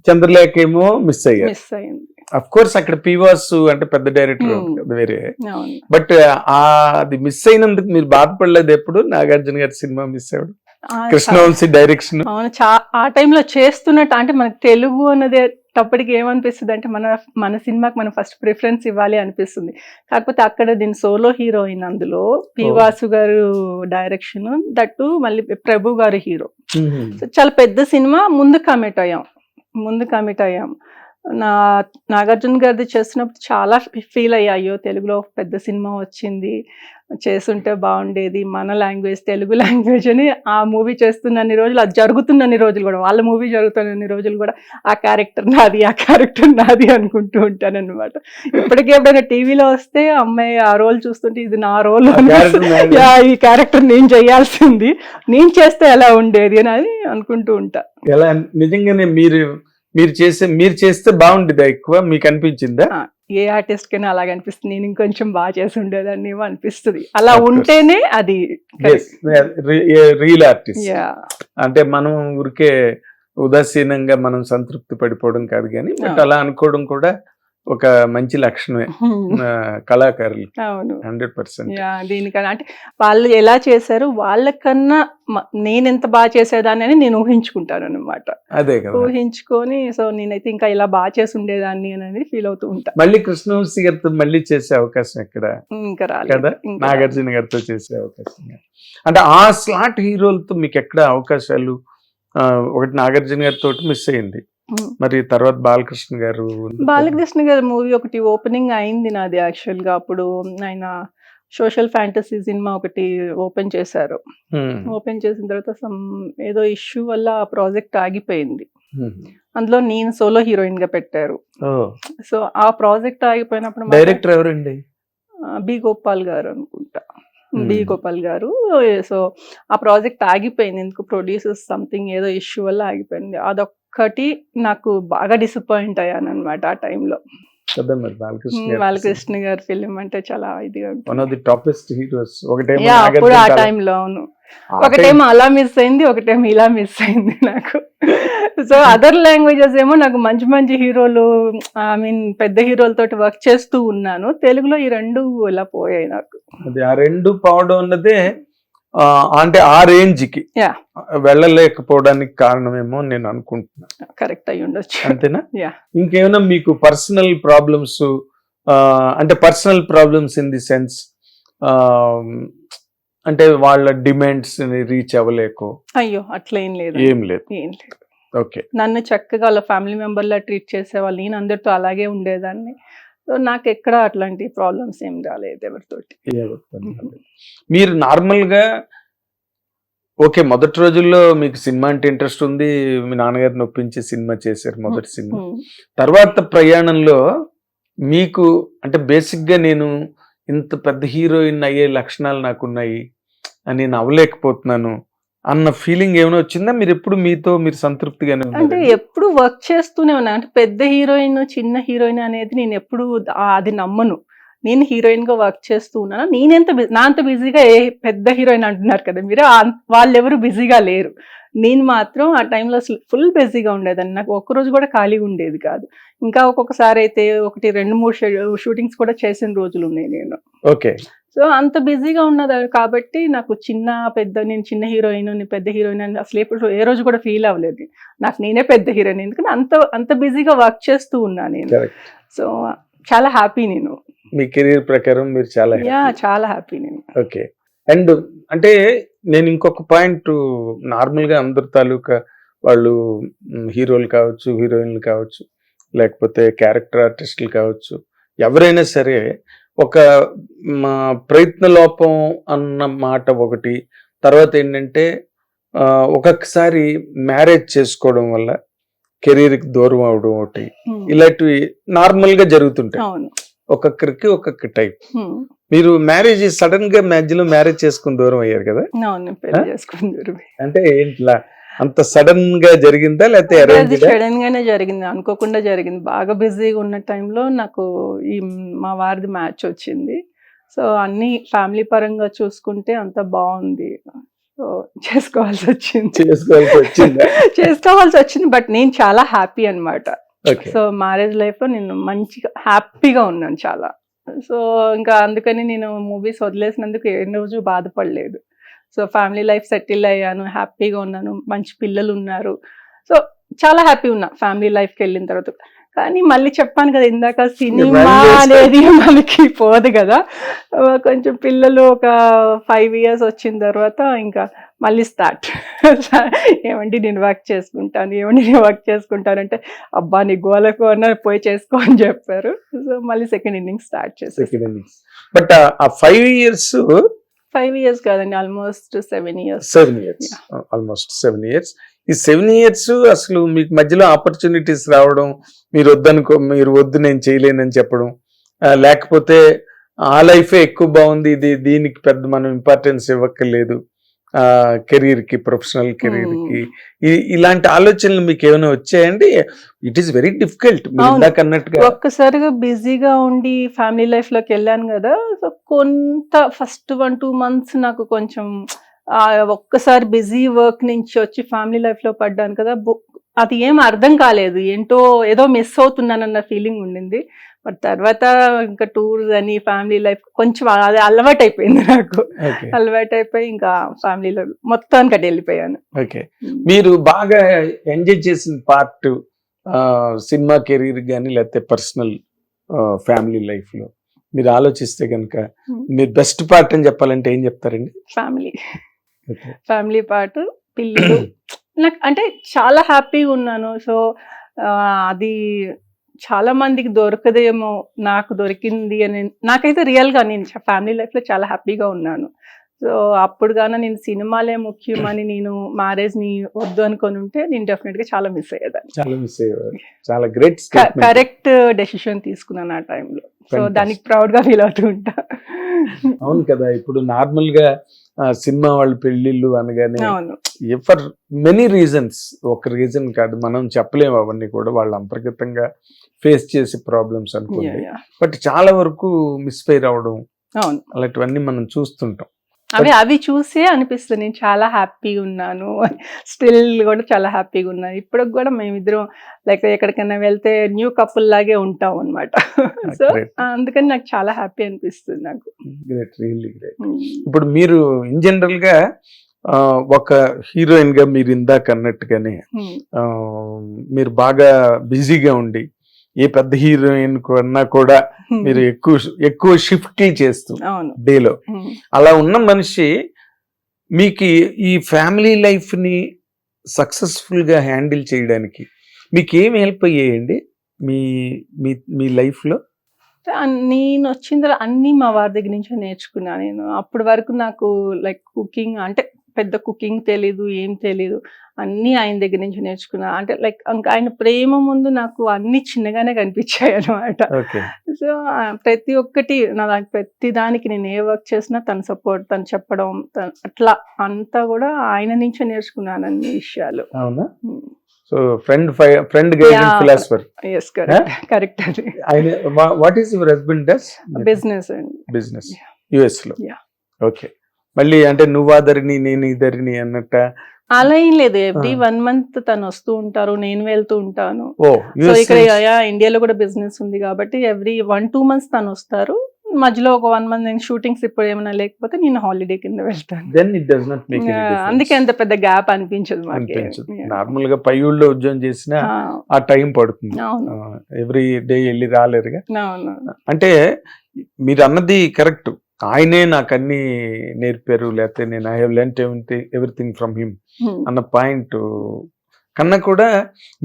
S2: చంద్రలేఖ ఏమో మిస్ అయ్యారు.
S3: మిస్ అయింది.
S2: అఫ్ కోర్స్ అక్కడ పీవాసు అంటే పెద్ద డైరెక్టర్ వేరే. బట్ అది మిస్ అయినందుకు మీరు బాధపడలేదు ఎప్పుడు? నాగార్జున గారి సినిమా మిస్ అవ్వడం, కృష్ణవంశీ డైరెక్షన్.
S3: అవును, ఆ టైంలో చేస్తున్నట్టు అంటే మనకు తెలుగు అన్నది అప్పటికి ఏమనిపిస్తుంది అంటే మన సినిమాకి మనం ఫస్ట్ ప్రిఫరెన్స్ ఇవ్వాలి అనిపిస్తుంది. కాకపోతే అక్కడ నేను సోలో హీరోయిన్, అందులో పీవాసు గారు డైరెక్షన్, దట్టు మళ్ళీ ప్రభు గారు హీరో. చాలా పెద్ద సినిమా, ముందు కమిట్ అయ్యాం. నాగార్జున గారిది చేస్తున్నప్పుడు చాలా ఫీల్ అయ్యాయో, తెలుగులో పెద్ద సినిమా వచ్చింది, చేస్తుంటే బాగుండేది, మన లాంగ్వేజ్ తెలుగు లాంగ్వేజ్ అని. ఆ మూవీ చేస్తున్నన్ని రోజులు, అది జరుగుతున్నన్ని రోజులు కూడా, వాళ్ళ మూవీ జరుగుతున్నన్ని రోజులు కూడా ఆ క్యారెక్టర్ నాది అనుకుంటూ ఉంటాను అనమాట. ఇప్పటికీ ఎప్పుడైనా టీవీలో వస్తే అమ్మాయి ఆ రోల్ చూస్తుంటే ఇది నా రోల్, ఈ క్యారెక్టర్ నేను చేయాల్సింది, నేను చేస్తే ఎలా ఉండేది అని అనుకుంటూ ఉంటా.
S2: ఎలా నిజంగానే మీరు చేస్తే బాగుండేదా? ఎక్కువ మీకు అనిపించిందా?
S3: ఏ ఆర్టిస్ట్ కైనా అలాగే అనిపిస్తుంది, నేను ఇంకొంచెం బాగా చేసి ఉండేదాన్ని అనిపిస్తుంది. అలా ఉంటేనే అది
S2: రియల్ ఆర్టిస్ట్. అంటే మనం ఊరికే ఉదాసీనంగా మనం సంతృప్తి పడిపోవడం కాదు కానీ, బట్ అలా అనుకోవడం కూడా ఒక మంచి లక్షణమే కళాకారులు.
S3: అవును,
S2: 100%.
S3: దీనికన్నా అంటే వాళ్ళు ఎలా చేశారు, వాళ్ళకన్నా నేను ఎంత బాగా చేసేదాన్ని అని నేను ఊహించుకుంటాను అనమాట.
S2: అదే కదా,
S3: ఊహించుకొని సో నేనైతే ఇంకా ఇలా బాగా చేసి ఉండేదాన్ని అనేది ఫీల్ అవుతూ ఉంటాను.
S2: మళ్ళీ కృష్ణవంశీ గారితో మళ్ళీ చేసే అవకాశం ఎక్కడ?
S3: ఇంకా రాలేదు.
S2: నాగార్జున గారితో చేసే అవకాశం అంటే ఆ స్లాట్ హీరోలతో మీకు ఎక్కడ అవకాశాలు? ఒకటి నాగార్జున గారితో మిస్ అయింది, మరి తర్వాత బాలకృష్ణ గారు
S3: మూవీ ఒకటి ఓపెనింగ్ అయింది నాది యాక్చువల్ గా. అప్పుడు ఆయన సోషల్ ఫ్యాంటసీ సినిమా ఒకటి ఓపెన్ చేశారు. ఓపెన్ చేసిన తర్వాత ఏదో ఇష్యూ వల్ల ఆ ప్రాజెక్ట్ ఆగిపోయింది. అందులో నేను సోలో హీరోయిన్ గా పెట్టారు. సో ఆ ప్రాజెక్ట్ ఆగిపోయినప్పుడు
S2: డైరెక్టర్ ఎవరండి?
S3: బి గోపాల్ గారు అనుకుంటా, బి గోపాల్ గారు. సో ఆ ప్రాజెక్ట్ ఆగిపోయింది, ఎందుకు ప్రొడ్యూసర్స్ సంథింగ్ ఏదో ఇష్యూ వల్ల ఆగిపోయింది. అదొక్కటి నాకు బాగా డిసప్పాయింట్ అయ్యాను అనమాట ఆ టైంలో. బాలకృష్ణ గారి ఫిలిం అంటే చాలా ఇదిగా అప్పుడు ఆ టైంలో. అవును, ఒకటేమో అలా మిస్ అయింది, ఒకటేమో ఇలా మిస్ అయింది నాకు. సో అదర్ లాంగ్వేజెస్ ఏమో నాకు మంచి మంచి హీరోలు, ఐ మీన్ పెద్ద హీరోలతో వర్క్ చేస్తూ ఉన్నాను. తెలుగులో ఈ రెండు ఇలా పోయాయి నాకు.
S2: అది ఆ రెండు పోవడం అన్నదే అంటే ఆ రేంజ్ కి వెళ్ళలేకపోవడానికి కారణమేమో నేను అనుకుంటున్నా.
S3: కరెక్ట్ అయ్యి ఉండొచ్చు.
S2: అంతేనా? ఇంకేమైనా మీకు పర్సనల్ ప్రాబ్లమ్స్, అంటే personal problems in the sense అంటే వాళ్ళ డిమాండ్స్ రీచ్ అవ్వలేకో?
S3: అయ్యో అట్లా ఏం లేదు.
S2: ఓకే,
S3: నన్ను చక్కగా వాళ్ళ ఫ్యామిలీ మెంబర్ లా ట్రీట్ చేసేవాళ్ళు, నేను అందరితో అలాగే ఉండేదాన్ని. నాకు ఎక్కడ అట్లాంటి ప్రాబ్లమ్స్ ఏం రాలేదు ఎవరితోటి.
S2: మీరు నార్మల్ గా ఓకే, మొదటి రోజుల్లో మీకు సినిమా అంటే ఇంట్రెస్ట్ ఉంది, మీ నాన్నగారిని ఒప్పించి సినిమా చేశారు, మొదటి సినిమా. తర్వాత ప్రయాణంలో మీకు అంటే బేసిక్ గా నేను ఇంత పెద్ద హీరోయిన్ అయ్యే లక్షణాలు నాకున్నాయి, నేను అవ్వలేకపోతున్నాను అన్న ఫీలింగ్ ఏమైనా వచ్చిందా? మీరు ఎప్పుడు మీతో మీరు సంతృప్తిగానే
S3: అంటే
S2: ఉన్నారా?
S3: ఎప్పుడు వర్క్ చేస్తూనే ఉన్నా. అంటే పెద్ద హీరోయిన్, చిన్న హీరోయిన్ అనేది నేను ఎప్పుడు అది నమ్మను. నేను హీరోయిన్ గా వర్క్ చేస్తూ ఉన్నాను. నా అంత బిజీగా ఏ పెద్ద హీరోయిన్ అంటున్నారు కదా మీరు, వాళ్ళెవరు బిజీగా లేరు. నేను మాత్రం ఆ టైంలో అసలు ఫుల్ బిజీగా ఉండేదాన్ని. నాకు ఒక్కరోజు కూడా ఖాళీగా ఉండేది కాదు. ఇంకా ఒక్కొక్కసారి అయితే 1, 2, 3 షూటింగ్స్ కూడా చేసిన రోజులు ఉన్నాయి నేను.
S2: ఓకే.
S3: సో అంత బిజీగా ఉన్నది కాబట్టి నాకు నేను చిన్న హీరోయిన్, నేను పెద్ద హీరోయిన్ అని అసలు ఎప్పుడు ఏ రోజు కూడా ఫీల్ అవ్వలేదు. నాకు నేనే పెద్ద హీరోయిన్, ఎందుకంటే అంత బిజీగా వర్క్ చేస్తూ ఉన్నా నేను. సో చాలా హ్యాపీ నేను.
S2: మీ కెరీర్ ప్రకారం మీరు
S3: చాలా హ్యాపీ నేను.
S2: ఓకే. అండ్ అంటే నేను ఇంకొక పాయింట్, నార్మల్ గా అందరు తాలూకా వాళ్ళు హీరోలు కావచ్చు, హీరోయిన్లు కావచ్చు, లేకపోతే క్యారెక్టర్ ఆర్టిస్టులు కావచ్చు, ఎవరైనా సరే ఒక ప్రయత్న లోపం అన్న మాట ఒకటి, తర్వాత ఏంటంటే ఒక్కొక్కసారి మ్యారేజ్ చేసుకోవడం వల్ల కెరీర్కి దూరం అవడం ఒకటి, ఇలాంటివి నార్మల్ గా జరుగుతుంటాయి. ఒక్కొక్కరికి ఒక్కొక్క టైప్. మీరు సడన్ గా మధ్యలో మ్యారేజ్ చేసుకుని దూరం అయ్యారు కదా, అంటే ఏంటిలా అంత సడన్ గా జరిగిందా లేకపోతే
S3: సడన్ గానే జరిగింది, అనుకోకుండా జరిగింది. బాగా బిజీగా ఉన్న టైంలో నాకు మా వారిది మ్యాచ్ వచ్చింది. సో అన్ని ఫ్యామిలీ పరంగా చూసుకుంటే అంత బాగుంది. సో చేసుకోవాల్సి వచ్చింది. బట్ నేను చాలా హ్యాపీ అన్నమాట. సో మ్యారేజ్ లైఫ్ లో నేను మంచిగా హ్యాపీగా ఉన్నాను చాలా. సో ఇంకా అందుకని నేను మూవీస్ వదిలేసినందుకు ఏ రోజు బాధపడలేదు. సో ఫ్యామిలీ లైఫ్ సెటిల్ అయ్యాను, హ్యాపీగా ఉన్నాను, మంచి పిల్లలు ఉన్నారు. సో చాలా హ్యాపీ ఉన్నా ఫ్యామిలీ లైఫ్కి వెళ్ళిన తర్వాత. కానీ మళ్ళీ చెప్పాను కదా ఇందాక, సినిమా అనేది మనకి పోదు కదా. కొంచెం పిల్లలు ఒక 5 years వచ్చిన తర్వాత ఇంకా మళ్ళీ స్టార్ట్. ఏమండి నేను వర్క్ చేసుకుంటానంటే అబ్బా నీ గోలకు అన్న పోయి చేసుకో అని చెప్పారు. సో మళ్ళీ సెకండ్ ఇన్నింగ్ స్టార్ట్ చేశాను.
S2: బట్ ఆ 5 years
S3: 5 years కాదండి, ఆల్మోస్ట్ 7 years.
S2: Almost 7 years. ఈ 7 years అసలు మీకు మధ్యలో ఆపర్చునిటీస్ రావడం, మీరు వద్దు నేను చేయలేనని చెప్పడం, లేకపోతే ఆ లైఫే ఎక్కువ బాగుంది, దీనికి పెద్ద మనం ఇంపార్టెన్స్ ఇవ్వక్కర్లేదు కెరీర్ కి, ప్రొఫెషనల్ కెరీర్ కి, ఇలాంటి ఆలోచనలు మీకు ఏమైనా వచ్చాయండి? It is very difficult. అన్నట్టుగా
S3: ఒక్కసారిగా బిజీగా ఉండి ఫ్యామిలీ లైఫ్ లోకి వెళ్ళాను కదా. సో కొంత ఫస్ట్ 1-2 months నాకు కొంచెం ఒక్కసారి బిజీ వర్క్ నుంచి వచ్చి ఫ్యామిలీ లైఫ్ లో పడ్డాను కదా, అది ఏం అర్థం కాలేదు. ఏంటో ఏదో మిస్ అవుతున్నానన్న ఫీలింగ్ ఉండింది. బట్ తర్వాత ఇంకా టూర్స్ అని ఫ్యామిలీ లైఫ్ కొంచెం అది అలవాటు అయిపోయింది నాకు. అలవాటు అయిపోయి ఇంకా ఫ్యామిలీలో మొత్తానికి అటు వెళ్ళిపోయాను.
S2: ఓకే. మీరు బాగా ఎంజాయ్ చేసిన పార్ట్ సినిమా కెరీర్ కానీ లేకపోతే పర్సనల్ ఫ్యామిలీ లైఫ్ లో మీరు ఆలోచిస్తే కనుక మీరు బెస్ట్ పార్ట్ అని చెప్పాలంటే ఏం చెప్తారండి?
S3: ఫ్యామిలీ పార్ట్, పిల్లలు. నాకు అంటే చాలా హ్యాపీగా ఉన్నాను. సో అది చాలా మందికి దొరకదేమో, నాకు దొరికింది అని. నాకైతే రియల్గా నేను ఫ్యామిలీ లైఫ్లో చాలా హ్యాపీగా ఉన్నాను. సో అప్పుడు గాన నేను సినిమాలే ముఖ్యమని నేను మ్యారేజ్ని వద్దు అనుకొని ఉంటే నేను డెఫినెట్గా చాలా మిస్ అయ్యేదాన్ని.
S2: చాలా గ్రేట్,
S3: కరెక్ట్ డెసిషన్ తీసుకున్నాను ఆ టైంలో. సో దానికి ప్రౌడ్గా ఫీల్ అవుతూ ఉంటా.
S2: అవును కదా. ఇప్పుడు నార్మల్గా సినిమా వాళ్ళు పెళ్ళిళ్ళు అనగానే ఫర్ మెనీ రీజన్స్, ఒక రీజన్ కాదు, మనం చెప్పలేము అవన్నీ కూడా వాళ్ళ అంతర్గతంగా ఫేస్ చేసే ప్రాబ్లమ్స్ అనుకోండి. బట్ చాలా వరకు మిస్ఫైర్ అవడం అలాంటివన్నీ మనం చూస్తుంటాం.
S3: అవి చూసే అనిపిస్తుంది నేను చాలా హ్యాపీగా ఉన్నాను. స్టిల్ కూడా చాలా హ్యాపీగా ఉన్నాను. ఇప్పటికి కూడా మేమిద్దరం లైక్ ఎక్కడికైనా వెళ్తే న్యూ కపుల్ లాగే ఉంటాం అనమాట. సో అందుకని నాకు చాలా హ్యాపీ అనిపిస్తుంది నాకు.
S2: ఇప్పుడు మీరు ఇన్ జనరల్ గా ఒక హీరోయిన్ గా మీరు ఇందాక అన్నట్టుగానే మీరు బాగా బిజీగా ఉండి ఏ పెద్ద హీరోయిన్ కన్నా కూడా మీరు ఎక్కువ షిఫ్ట్ చేస్తూ డేలో అలా ఉన్న మనిషి మీకు ఈ ఫ్యామిలీ లైఫ్ ని సక్సెస్ఫుల్ గా హ్యాండిల్ చేయడానికి మీకు ఏం హెల్ప్ అయ్యాయండి మీ లైఫ్ లో?
S3: నేను వచ్చిన తర్వాత అన్ని మా వారి దగ్గర నుంచి నేర్చుకున్నా. నేను అప్పటి వరకు నాకు లైక్ కుకింగ్ అంటే పెద్ద కుకింగ్ తెలీదు, ఏం తెలీదు, అన్నీ ఆయన దగ్గర నుంచి నేర్చుకున్నా. అంటే లైక్ ఇంకా ఆయన ప్రేమ ముందు నాకు అన్ని చిన్నగానే కనిపించాయి అనమాట.
S2: ఓకే.
S3: సో ప్రతి ఒక్కటి ప్రతి దానికి నేను ఏ వర్క్ చేసినా తన సపోర్ట్, తను చెప్పడం, అట్లా అంతా కూడా ఆయన నుంచే నేర్చుకున్నాను అన్ని విషయాలు.
S2: అవునా? So friend guided philosopher.
S3: yes correct అది.
S2: ఆయన what is your husband does?
S3: Business అండి.
S2: బిజినెస్ యుఎస్ లో.
S3: Yeah.
S2: ఓకే. మళ్ళీ అంటే నువ్వు ఆదరిని నేను ఇద్దరిని అన్నట్ట?
S3: అలా ఏం లేదు, ఎవ్రీ 1 month తను వస్తూ ఉంటారు, నేను వెళ్తూ ఉంటాను.
S2: ఓ
S3: సో ఇక్కడ ఇండియాలో కూడా బిజినెస్ ఉంది కాబట్టి ఎవ్రీ 1-2 months తను వస్తారు. మధ్యలో ఒక 1 month నేను షూటింగ్స్ ఇప్పుడు ఏమైనా లేకపోతే నేను హాలిడే కింద వెళ్తాను.
S2: Then it does not make any difference.
S3: అందుకే అంత పెద్ద గ్యాప్ అనిపించదు మాకు.
S2: నార్మల్ గా పై ఊళ్ళో ఉద్యోగం చేసినా ఆ టైం పడుతుంది. ఎవ్రీ డే వెళ్ళి రాలేరుగా. అంటే మీరు అన్నది కరెక్ట్. ఆయనే నాకు అన్ని నేర్పారు, లేకపోతే నేను I have learned everything from him అన్న పాయింట్ కన్నా కూడా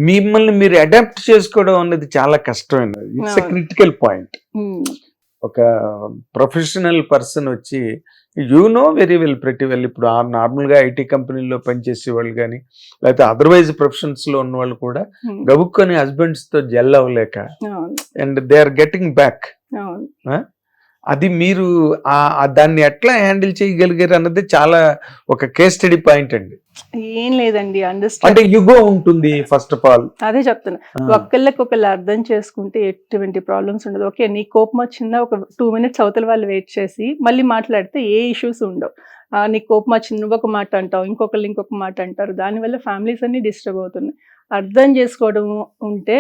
S2: మిమ్మల్ని మీరు అడాప్ట్ చేసుకోవడం అనేది చాలా కష్టమైనది. It's a critical point. ఒక ప్రొఫెషనల్ పర్సన్ వచ్చి వెరీ వెల్ ప్రెటీ వెల్, ఇప్పుడు నార్మల్గా ఐటీ కంపెనీలో పనిచేసే వాళ్ళు కానీ లేకపోతే అదర్వైజ్ ప్రొఫెషన్స్ లో ఉన్న వాళ్ళు కూడా గబుక్కొని హస్బెండ్స్ తో జెల్ అవ్వలేక and they are getting back. అది మీరు దాన్ని ఎట్లా హ్యాండిల్ చేయగలిగారు అన్నది చాలా ఒక కేస్ స్టడీ పాయింట్ అండి.
S3: ఏం లేదండి,
S2: అంటే యుగో ఉంటుంది ఫస్ట్ ఆఫ్ ఆల్.
S3: అదే చెప్తున్నా, ఒకళ్ళకి ఒకళ్ళు అర్థం చేసుకుంటే ఎటువంటి ప్రాబ్లమ్స్ ఉండదు. ఓకే, నీ కోపం వచ్చిందా, ఒక 2 minutes అవతల వాళ్ళు వెయిట్ చేసి మళ్ళీ మాట్లాడితే ఏ ఇష్యూస్ ఉండవు. నీ కోపం వచ్చింది, నువ్వు ఒక మాట అంటావు, ఇంకొకళ్ళు ఇంకొక మాట అంటారు, దానివల్ల ఫ్యామిలీస్ అన్ని డిస్టర్బ్ అవుతున్నాయి. అర్థం చేసుకోవడం ఉంటే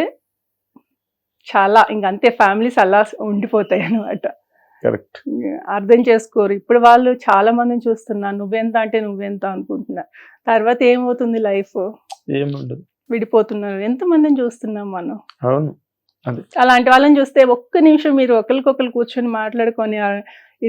S3: చాలా ఇంకంతే, ఫ్యామిలీస్ అలా ఉండిపోతాయి అన్నమాట.
S2: కరెక్ట్.
S3: అర్థం చేసుకోరు. ఇప్పుడు వాళ్ళు చాలా మందిని చూస్తున్నా, నువ్వెంత అంటే నువ్వెంత అనుకుంటున్నా, తర్వాత ఏమవుతుంది, లైఫ్
S2: ఏముండదు,
S3: విడిపోతున్నారు. ఎంతమందిని చూస్తున్నాం మనం.
S2: అవును.
S3: అలాంటి వాళ్ళని చూస్తే ఒక్క నిమిషం మీరు ఒకరికొకరు కూర్చొని మాట్లాడుకొని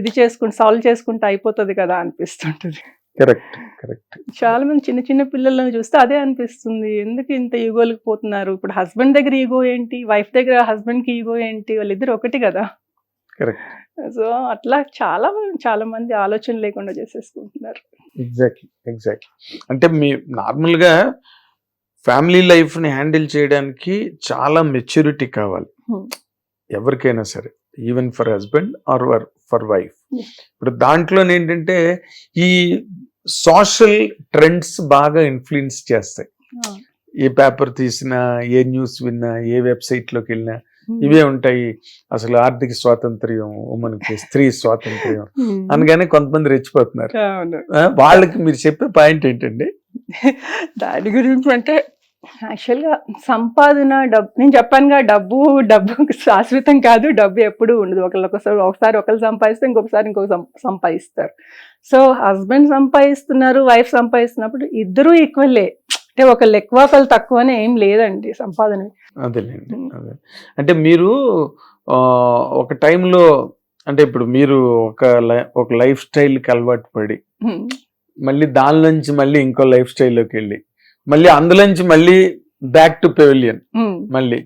S3: ఇది చేసుకుంటే సాల్వ్ చేసుకుంటే అయిపోతుంది కదా అనిపిస్తుంటది.
S2: Correct correct.
S3: చాలా మంది చిన్న చిన్న పిల్లలను చూస్తే అదే అనిపిస్తుంది, ఎందుకు ఇంత ఈగోలకు పోతున్నారు. ఇప్పుడు హస్బెండ్ దగ్గర ఈగో ఏంటి, వైఫ్ దగ్గర హస్బెండ్ కి ఈగో ఏంటి, వాళ్ళిద్దరు ఒకటి కదా.
S2: కరెక్ట్.
S3: సో అట్లా చాలా మంది ఆలోచన లేకుండా చేసేసుకుంటున్నారు.
S2: ఎగ్జాక్ట్లీ. అంటే మీ నార్మల్గా ఫ్యామిలీ లైఫ్ ని హ్యాండిల్ చేయడానికి చాలా మెచ్యూరిటీ కావాలి ఎవరికైనా సరే, even for husband or for wife. ఇప్పుడు దాంట్లో ఏంటంటే ఈ సోషల్ ట్రెండ్స్ బాగా ఇన్ఫ్లుయెన్స్ చేస్తాయి. ఏ పేపర్ తీసినా, ఏ న్యూస్ విన్నా, ఏ వెబ్సైట్ లోకి వెళ్ళినా ఇవే ఉంటాయి. అసలు ఆర్థిక స్వాతంత్ర్యం, ఉమెన్కి స్త్రీ స్వాతంత్ర్యం అనగానే కొంతమంది రెచ్చిపోతున్నారు. వాళ్ళకి మీరు చెప్పే పాయింట్ ఏంటండి
S3: దాని గురించి? అంటే యాక్చువల్గా సంపాదన, డబ్బు, నేను చెప్పానుగా, డబ్బు శాశ్వతం కాదు, డబ్బు ఎప్పుడూ ఉండదు. ఒకసారి ఒకరు సంపాదిస్తే ఇంకొక సంపాదిస్తారు. సో హస్బెండ్ సంపాదిస్తున్నారు, వైఫ్ సంపాదిస్తున్నప్పుడు ఇద్దరూ ఈక్వల్లే. అంటే ఒకళ్ళు ఎక్కువ ఒకళ్ళు తక్కువ అని ఏం లేదండి సంపాదన.
S2: అదేలేండి. అదే అంటే మీరు ఒక టైంలో, అంటే ఇప్పుడు మీరు ఒక లైఫ్ స్టైల్కి అలవాటు పడి మళ్ళీ దానిలోంచి మళ్ళీ ఇంకో లైఫ్ స్టైల్లోకి వెళ్ళి మళ్ళీ అందులోంచి మళ్ళీ బ్యాక్ టు పెవిలియన్ మళ్ళీ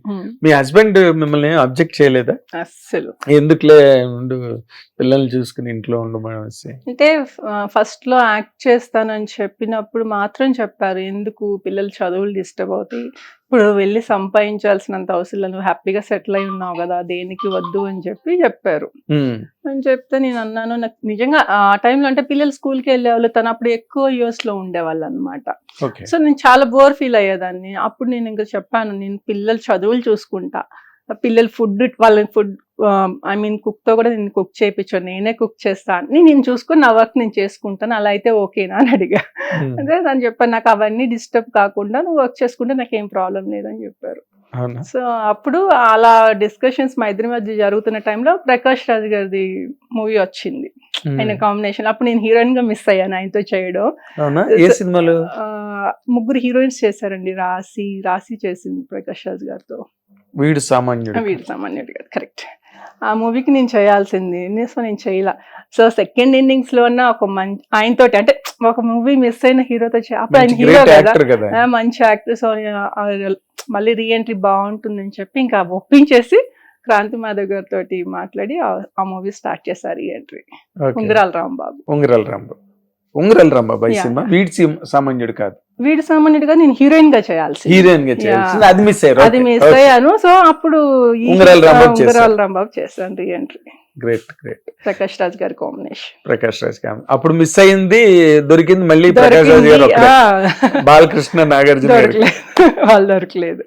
S2: మీ హస్బెండ్ మిమ్మల్ని అబ్జెక్ట్ చేయలేదా?
S3: అస్సలు
S2: ఎందుకులే ఉండు, పిల్లల్ని చూసుకుని ఇంట్లో ఉండమనేసి.
S3: అంటే ఫస్ట్ లో యాక్ట్ చేస్తానని చెప్పినప్పుడు మాత్రం చెప్పారు, ఎందుకు పిల్లలు చదువులు డిస్టర్బ్ అవుతాయి, ఇప్పుడు వెళ్ళి సంపాదించాల్సినంత అవసరం లేదు, నువ్వు హ్యాపీగా సెటిల్ అయి ఉన్నావు కదా, దేనికి వద్దు అని చెప్పారు. అని చెప్తే నేను అన్నాను, నాకు నిజంగా ఆ టైంలో అంటే పిల్లలు స్కూల్కి వెళ్ళేవాళ్ళు, తను అప్పుడు ఎక్కువ యూఎస్ లో ఉండేవాళ్ళు అనమాట. సో నేను చాలా బోర్ ఫీల్ అయ్యేదాన్ని. అప్పుడు నేను ఇంకా చెప్పాను, నేను పిల్లలు చదువులు చూసుకుంటా, పిల్లలు వాళ్ళని ఫుడ్ కుక్ తో కూడా నేను కుక్ చేయించాను, నేనే కుక్ చేస్తాను, నేను చూసుకొని నా వర్క్ నేను చేసుకుంటాను, అలా అయితే ఓకేనా అని అడిగా. అదే తను చెప్పాను, నాకు అవన్నీ డిస్టర్బ్ కాకుండా నువ్వు వర్క్ చేసుకుంటే నాకేం ప్రాబ్లం లేదని చెప్పారు. సో అప్పుడు అలా డిస్కషన్స్ మా ఇద్దరి మధ్య జరుగుతున్న టైంలో ప్రకాష్ రాజ్ గారిది మూవీ వచ్చింది, ఆయన కాంబినేషన్. అప్పుడు నేను హీరోయిన్ గా మిస్ అయ్యాను ఆయనతో చేయడం. 3 హీరోయిన్స్ చేశారండి. రాశి చేసింది ప్రకాష్ రాజ్ గారితో.
S2: వీడు సామాన్యుడు
S3: కాదు, కరెక్ట్. ఆ మూవీకి నేను చేయాల్సింది, సో నేను చేయలా. సో సెకండ్ ఇన్నింగ్స్ లో ఆయనతో అంటే ఒక మూవీ మిస్ అయిన హీరోతో అప్పుడు ఆయన హీరో కదా, మంచి యాక్టర్. సో మళ్ళీ రీఎంట్రీ బాగుంటుందని చెప్పి ఇంకా ఒప్పించేసి క్రాంతి మాధవ్ గారితో మాట్లాడి ఆ మూవీ స్టార్ట్ చేశారు రీఎంట్రీ. ఉంగరాల రాంబాబు.
S2: ఉంగరాల రాంబాబాయ్
S3: Yeah.
S2: సినిమా వీడి సామాన్యుడు కాదు,
S3: వీడు సామాన్యుడిగా నేను హీరోయిన్ గా చేయాల్సి
S2: హీరోయిన్ గా చేయాల్సింది.
S3: Yeah.
S2: అది మిస్ అయ్యారు.
S3: అది మిస్ అయ్యాను. సో అప్పుడు ఈ
S2: ఉంగరాల రాంబాబు చేశారు.
S3: ఉంగరాల రాంబాబు చేశాను reentry.
S2: Great great.
S3: Prakash Raj గారి కాంబినేషన్.
S2: ప్రకాష్ రాజ్ అప్పుడు మిస్ అయింది, దొరికింది మళ్ళీ ప్రకాష్ రాజ్ గారు ఒకరే. బాలకృష్ణ నాగార్జున గారు
S3: దొరకలేదు, వాళ్ళు దొరకలేదు.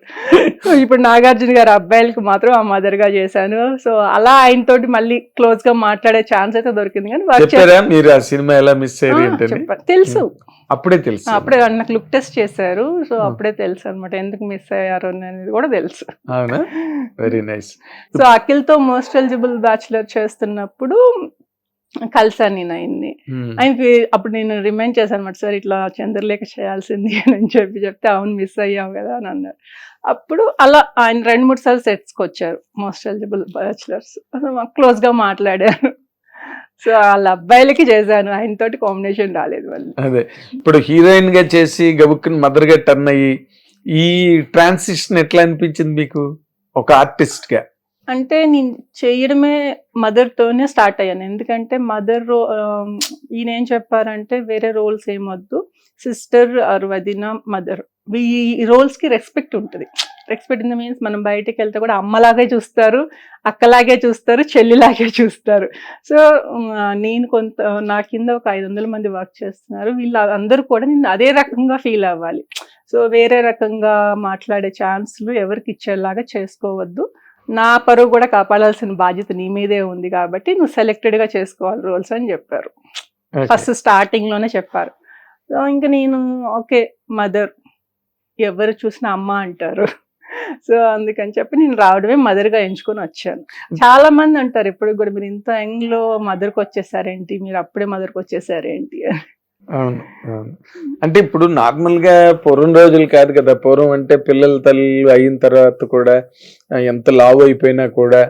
S3: ఇప్పుడు నాగార్జున గారు అబ్బాయిలకి మాత్రం ఆ మదర్ గా చేశాను. సో అలా ఆయన తోటి మళ్ళీ క్లోజ్ గా మాట్లాడే ఛాన్స్ అయితే దొరికింది. కానీ work
S2: చెప్పారా మీరు ఆ సినిమా ఎలా మిస్ అయ్యారు ఏంటని?
S3: చెప్పాను, తెలుసు.
S2: అప్పుడే తెలుసు.
S3: అప్పుడే నాకు లుక్ టెస్ట్ చేశారు. సో అప్పుడే తెలుసు అనమాట ఎందుకు మిస్ అయ్యారు అనేది కూడా తెలుసు.
S2: అవునా, వెరీ నైస్.
S3: సో అఖిల్ తో మోస్ట్ ఎలిజిబుల్ బ్యాచులర్ చేస్తున్నప్పుడు కలిసాను నేను ఆయన్ని. ఆయనకి అప్పుడు నేను రిమైండ్ చేశాను అనమాట, సార్ ఇట్లా చంద్రలేఖ చేయాల్సింది అని చెప్తే అవును మిస్ అయ్యావు కదా అని అన్నారు. అప్పుడు అలా ఆయన 2-3 సార్లు సెట్స్కి వచ్చారు మోస్ట్ ఎలిజిబుల్ బ్యాచులర్స్. క్లోజ్ గా మాట్లాడారు. సో వాళ్ళ అబ్బాయిలకి చేశాను, ఆయన తోటి కాంబినేషన్ రాలేదు వాళ్ళు.
S2: అదే ఇప్పుడు హీరోయిన్ గా చేసి గబుక్కుని మదర్ గా టర్న్ అయ్యి ఈ ట్రాన్సిషన్ ఎట్లా అనిపించింది మీకు ఒక ఆర్టిస్ట్ గా?
S3: అంటే నేను చేయడమే మదర్ తోనే స్టార్ట్ అయ్యాను. ఎందుకంటే మదర్ ఈయన ఏం చెప్పారంటే వేరే రోల్స్ ఏమొద్దు, సిస్టర్ ఆర్ వదిన మదర్, ఈ రోల్స్ కి రెస్పెక్ట్ ఉంటుంది. రెస్పెక్ట్ ఇన్ ద మీన్స్ మనం బయటకు వెళ్తే కూడా అమ్మలాగే చూస్తారు, అక్కలాగే చూస్తారు, చెల్లిలాగే చూస్తారు. సో నేను నా కింద ఒక 500 మంది వర్క్ చేస్తున్నారు, వీళ్ళు అందరూ కూడా నేను అదే రకంగా ఫీల్ అవ్వాలి. సో వేరే రకంగా మాట్లాడే ఛాన్స్లు ఎవరికి ఇచ్చేలాగా చేసుకోవద్దు, నా పరువు కూడా కాపాడాల్సిన బాధ్యత నీ మీదే ఉంది కాబట్టి నువ్వు సెలెక్టెడ్ గా చేసుకోవాలి రోల్స్ అని చెప్పారు. ఫస్ట్ స్టార్టింగ్ లోనే చెప్పారు. సో ఇంకా నేను ఓకే మదర్, ఎవరు చూసినా అమ్మ అంటారు. సో అందుకని చెప్పి నేను రావడమే మదర్ గా ఎంచుకొని వచ్చాను. చాలా మంది అంటారు ఇప్పుడు కూడా, మీరు ఇంత యంగ్ లో మదర్కి వచ్చేసారేంటి, మీరు అప్పుడే మదర్కి వచ్చేసారేంటి అని.
S2: అవును అవును. అంటే ఇప్పుడు నార్మల్ గా పూర్వం రోజులు కాదు కదా, పూర్వం అంటే పిల్లల తల్లి అయిన తర్వాత కూడా ఎంత లావు అయిపోయినా కూడా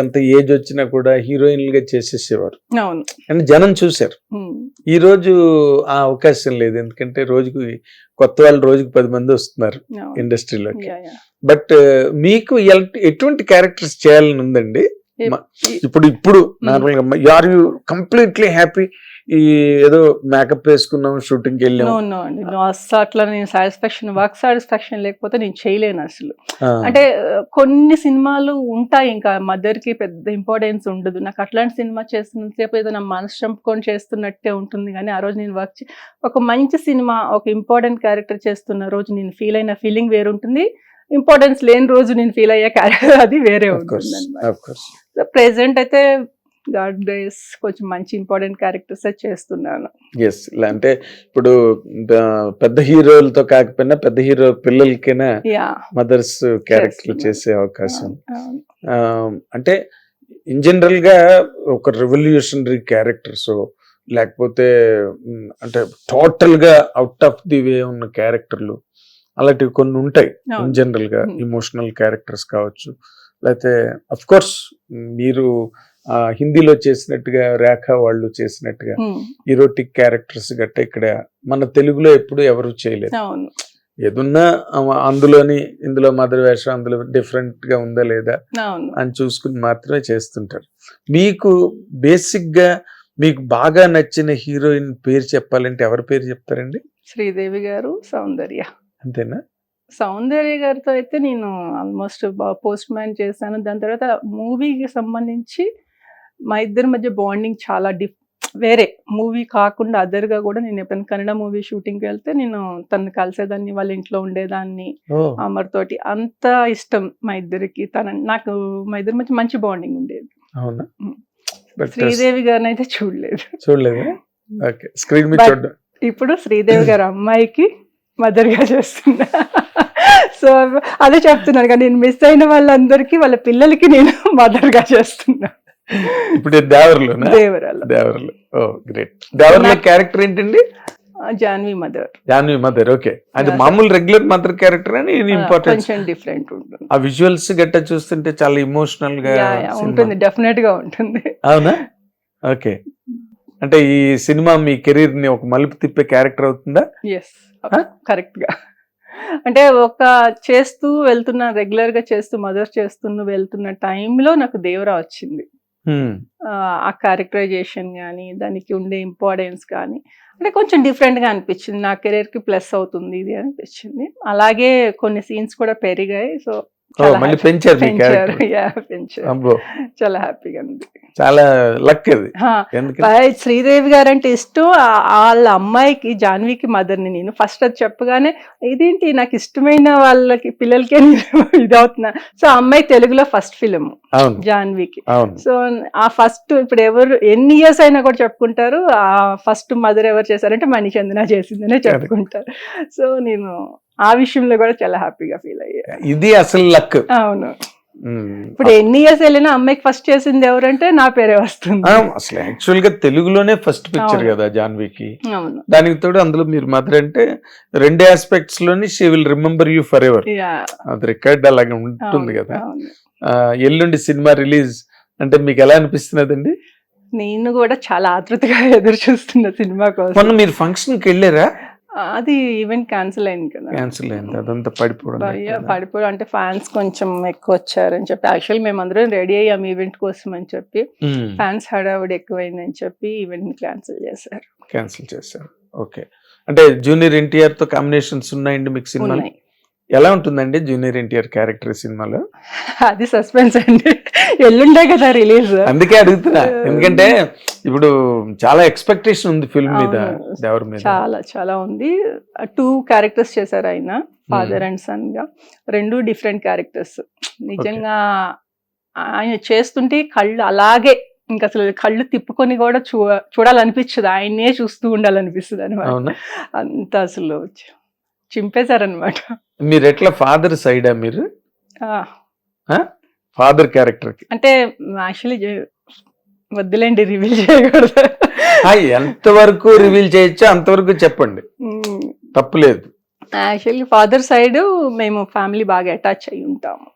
S2: ఎంత ఏజ్ వచ్చినా కూడా హీరోయిన్లుగా చేసేసేవారు.
S3: అవును,
S2: అంటే జనం చూశారు. ఈ రోజు ఆ అవకాశం లేదు, ఎందుకంటే రోజుకి కొత్త వాళ్ళు రోజుకి 10 మంది వస్తున్నారు ఇండస్ట్రీలోకి. బట్ మీకు ఎటువంటి క్యారెక్టర్స్ చేయాలని ఉందండి ఇప్పుడు నార్మల్ గా? ఆర్ యూ కంప్లీట్లీ హ్యాపీ ఈ ఏదో మేకప్ వేసుకున్నాం షూటింగ్కి వెళ్ళాం?
S3: అసలు అట్లా నేను సాటిస్ఫాక్షన్, వర్క్ సాటిస్ఫాక్షన్ లేకపోతే నేను చేయలేను అసలు. అంటే కొన్ని సినిమాలు ఉంటాయి ఇంకా మదర్ కి పెద్ద ఇంపార్టెన్స్ ఉండదు. నాకు అట్లాంటి సినిమా చేస్తున్నంతసేపు ఏదో నా మనసు చంపుకొని చేస్తున్నట్టే ఉంటుంది. కానీ ఆ రోజు నేను ఒక మంచి సినిమా, ఒక ఇంపార్టెంట్ క్యారెక్టర్ చేస్తున్న రోజు నేను ఫీల్ అయిన ఫీలింగ్ వేరు ఉంటుంది, ఇంపార్టెన్స్ లేని రోజు నేను ఫీల్ అయ్యే క్యారెక్టర్ అది వేరే ఉంటుంది అన్నమాట. ప్రెసెంట్ అయితే గాడ్ గ్రేస్ కొంచెం మంచి ఇంపార్టెంట్ క్యారెక్టర్స్ చేస్తున్నాను.
S2: ఎస్, అంటే ఇప్పుడు పెద్ద హీరోలతో కాకపోయినా పెద్ద హీరో పిల్లలకైనా మదర్స్ క్యారెక్టర్ చేసే అవకాశం. అంటే ఇన్ జనరల్ గా ఒక రెవల్యూషనరీ క్యారెక్టర్స్ లేకపోతే అంటే టోటల్ గా అవుట్ ఆఫ్ ది వే ఉన్న క్యారెక్టర్లు అలాంటివి కొన్ని ఉంటాయి. ఇన్ జనరల్ గా ఇమోషనల్ క్యారెక్టర్స్ కావచ్చు, లేకపోతే అఫ్ కోర్స్ మీరు హిందీలో చేసినట్టుగా రేఖ వాళ్ళు చేసినట్టుగా ఈరోటిక్ క్యారెక్టర్స్ గట్ట ఇక్కడ మన తెలుగులో ఎప్పుడు ఎవరు చేయలేదు. ఏదున్నా అందులోని ఇందులో మదర్ వేషం అందులో డిఫరెంట్ గా ఉందా లేదా అని చూసుకుని మాత్రమే చేస్తుంటారు. మీకు బేసిక్ గా మీకు బాగా నచ్చిన హీరోయిన్ పేరు చెప్పాలంటే ఎవరి పేరు చెప్తారండి?
S3: శ్రీదేవి గారు, సౌందర్య.
S2: అంతేనా?
S3: సౌందర్య గారితో అయితే నేను ఆల్మోస్ట్ పోస్ట్ మ్యాన్ చేశాను. దాని తర్వాత మూవీకి సంబంధించి మా ఇద్దరి మధ్య బాండింగ్ చాలా వేరే. మూవీ కాకుండా అదర్గా కూడా నేను ఎప్పుడైనా కన్నడ మూవీ షూటింగ్కి వెళ్తే నేను తను కలిసేదాన్ని, వాళ్ళ ఇంట్లో ఉండేదాన్ని, అమర్ తోటి. అంత ఇష్టం మా ఇద్దరికి. నాకు మా ఇద్దరి మధ్య మంచి బాండింగ్ ఉండేది. శ్రీదేవి గారిని అయితే చూడలేదు. ఇప్పుడు శ్రీదేవి గారి అమ్మాయికి మదర్గా చేస్తున్నా. సో అదే చెప్తున్నాను కదా, నేను మిస్ అయిన వాళ్ళందరికీ వాళ్ళ పిల్లలకి నేను మదర్గా చేస్తున్నా.
S2: ఇప్పుడు దేవరలో. ఓ గ్రేట్. దేవరలో క్యారెక్టర్ ఏంటండి?
S3: జాన్వి మదర్.
S2: ఓకే. అది మామూలు రెగ్యులర్ మదర్ క్యారెక్టర్ అని ఇంపార్టెంట్
S3: కొంచెం డిఫరెంట్ ఉంటుంది.
S2: ఆ విజువల్స్ గట్ట చూస్తుంటే చాలా ఎమోషనల్ గా
S3: ఉంటుంది. డెఫినెట్ గా ఉంటుంది.
S2: అవునా? ఓకే. అంటే ఈ సినిమా మీ కెరీర్ ని ఒక మలుపు తిప్పే క్యారెక్టర్ అవుతుందా?
S3: ఎస్, కరెక్ట్ గా. అంటే ఒక చేస్తూ వెళ్తున్నా, రెగ్యులర్ గా చేస్తూ మదర్ చేస్తూ వెళ్తున్న టైంలో నాకు దేవరా వచ్చింది. ఆ క్యారెక్టరైజేషన్ కానీ దానికి ఉండే ఇంపార్టెన్స్ కానీ అంటే కొంచెం డిఫరెంట్గా అనిపించింది. నా కెరీర్కి ప్లస్ అవుతుంది ఇది అనిపించింది. అలాగే కొన్ని సీన్స్ కూడా పెరిగాయి. సో
S2: మళ్ళీ పెంచారు మీ character.
S3: పెంచారు.
S2: అబ్బో,
S3: చాలా హ్యాపీగా ఉంది.
S2: చాలా లక్ అది. ఎందుకంటే
S3: శ్రీదేవి గారు అంటే ఇష్టం. వాళ్ళ అమ్మాయికి జాన్వీకి మదర్ని నేను ఫస్ట్ అది చెప్పగానే ఇదేంటి నాకు ఇష్టమైన వాళ్ళకి పిల్లలకే ఇది అవుతున్నా. సో అమ్మాయి తెలుగులో ఫస్ట్ ఫిలిం
S2: అవును
S3: జాన్వీకి.
S2: అవును
S3: సో ఆ ఫస్ట్ ఇప్పుడు ఎవరు ఎన్ని ఇయర్స్ అయినా కూడా చెప్పుకుంటారు ఆ ఫస్ట్ మదర్ ఎవరు చేశారంటే మణిచందన చేసిందనే చెప్పుకుంటారు. సో నేను ఆ విషయంలో కూడా చాలా హ్యాపీగా ఫీల్ అయ్యా.
S2: ఇది అసలు లక్.
S3: అవును, ఇప్పుడు ఎన్ని ఇయర్స్ వెళ్ళినా అమ్మాయికి ఫస్ట్ చేసింది ఎవరంటే నా పేరే వస్తుంది.
S2: అసలు యాక్చువల్ గా తెలుగులోనే ఫస్ట్ పిక్చర్ కదా జాన్వీకి.
S3: అవును,
S2: దానికి తోడు అందులో మీరు మదర్ అంటే రెండు ఆస్పెక్ట్స్ లోని she will remember you for ever. అది రికార్డ్ అలాగే ఉంటుంది కదా. ఎల్లుండి సినిమా రిలీజ్ అంటే మీకు ఎలా అనిపిస్తున్నదండి?
S3: నేను కూడా చాలా ఆతృతగా ఎదురు చూస్తున్న సినిమా కోసం.
S2: మొన్న మీరు ఫంక్షన్ కి వెళ్ళారా?
S3: అది ఈవెంట్ క్యాన్సిల్ అయింది కదా.
S2: క్యాన్సిల్ అయింది, అదంతా పడిపోవడం
S3: అంటే ఫ్యాన్స్ కొంచెం ఎక్కువ వచ్చారని చెప్పి. యాక్చువల్ మేము అందరం రెడీ అయ్యాం ఈవెంట్ కోసం అని చెప్పి. ఫ్యాన్స్ హడావుడి ఎక్కువైందని చెప్పి ఈవెంట్ ని క్యాన్సిల్ చేశారు.
S2: ఓకే, అంటే జూనియర్ ఎన్టీఆర్ తో కాంబినేషన్స్ ఉన్నాయండి మీకు సినిమా? ఎలా ఉంటుందండి జూనియర్ ఎన్టీఆర్ క్యారెక్టర్ సినిమాలో?
S3: అది సస్పెన్స్ అండి, ఎల్లుండే కదా రిలీజ్.
S2: అందుకే అడుగుతున్నా, ఎందుకంటే ఇప్పుడు చాలా ఎక్స్పెక్టేషన్ ఉంది ఫిల్మ్ మీద, ఎవరి మీద
S3: చాలా చాలా ఉంది. 2 క్యారెక్టర్స్ చేశారు ఆయన, ఫాదర్ అండ్ సన్ గా. 2 డిఫరెంట్ క్యారెక్టర్స్. నిజంగా ఆయన చేస్తుంటే కళ్ళు అలాగే ఇంకా అసలు కళ్ళు తిప్పుకొని కూడా చూడాలనిపించదు, ఆయన్నే చూస్తూ ఉండాలనిపిస్తుంది అనమాట. అంత అసలు చింపేశారనమాట.
S2: మీరు ఎట్లా ఫాదర్ సైడా? మీరు ఫాదర్ క్యారెక్టర్
S3: అంటే యాక్చువల్లీ వద్దులేండి, రివీల్ చేయకూడదు.
S2: ఎంతవరకు రివీల్ చేయొచ్చో అంతవరకు చెప్పండి, తప్పులేదు.
S3: యాక్చువల్లీ ఫాదర్ సైడ్ మేము ఫ్యామిలీ బాగా అటాచ్ అయి ఉంటాము.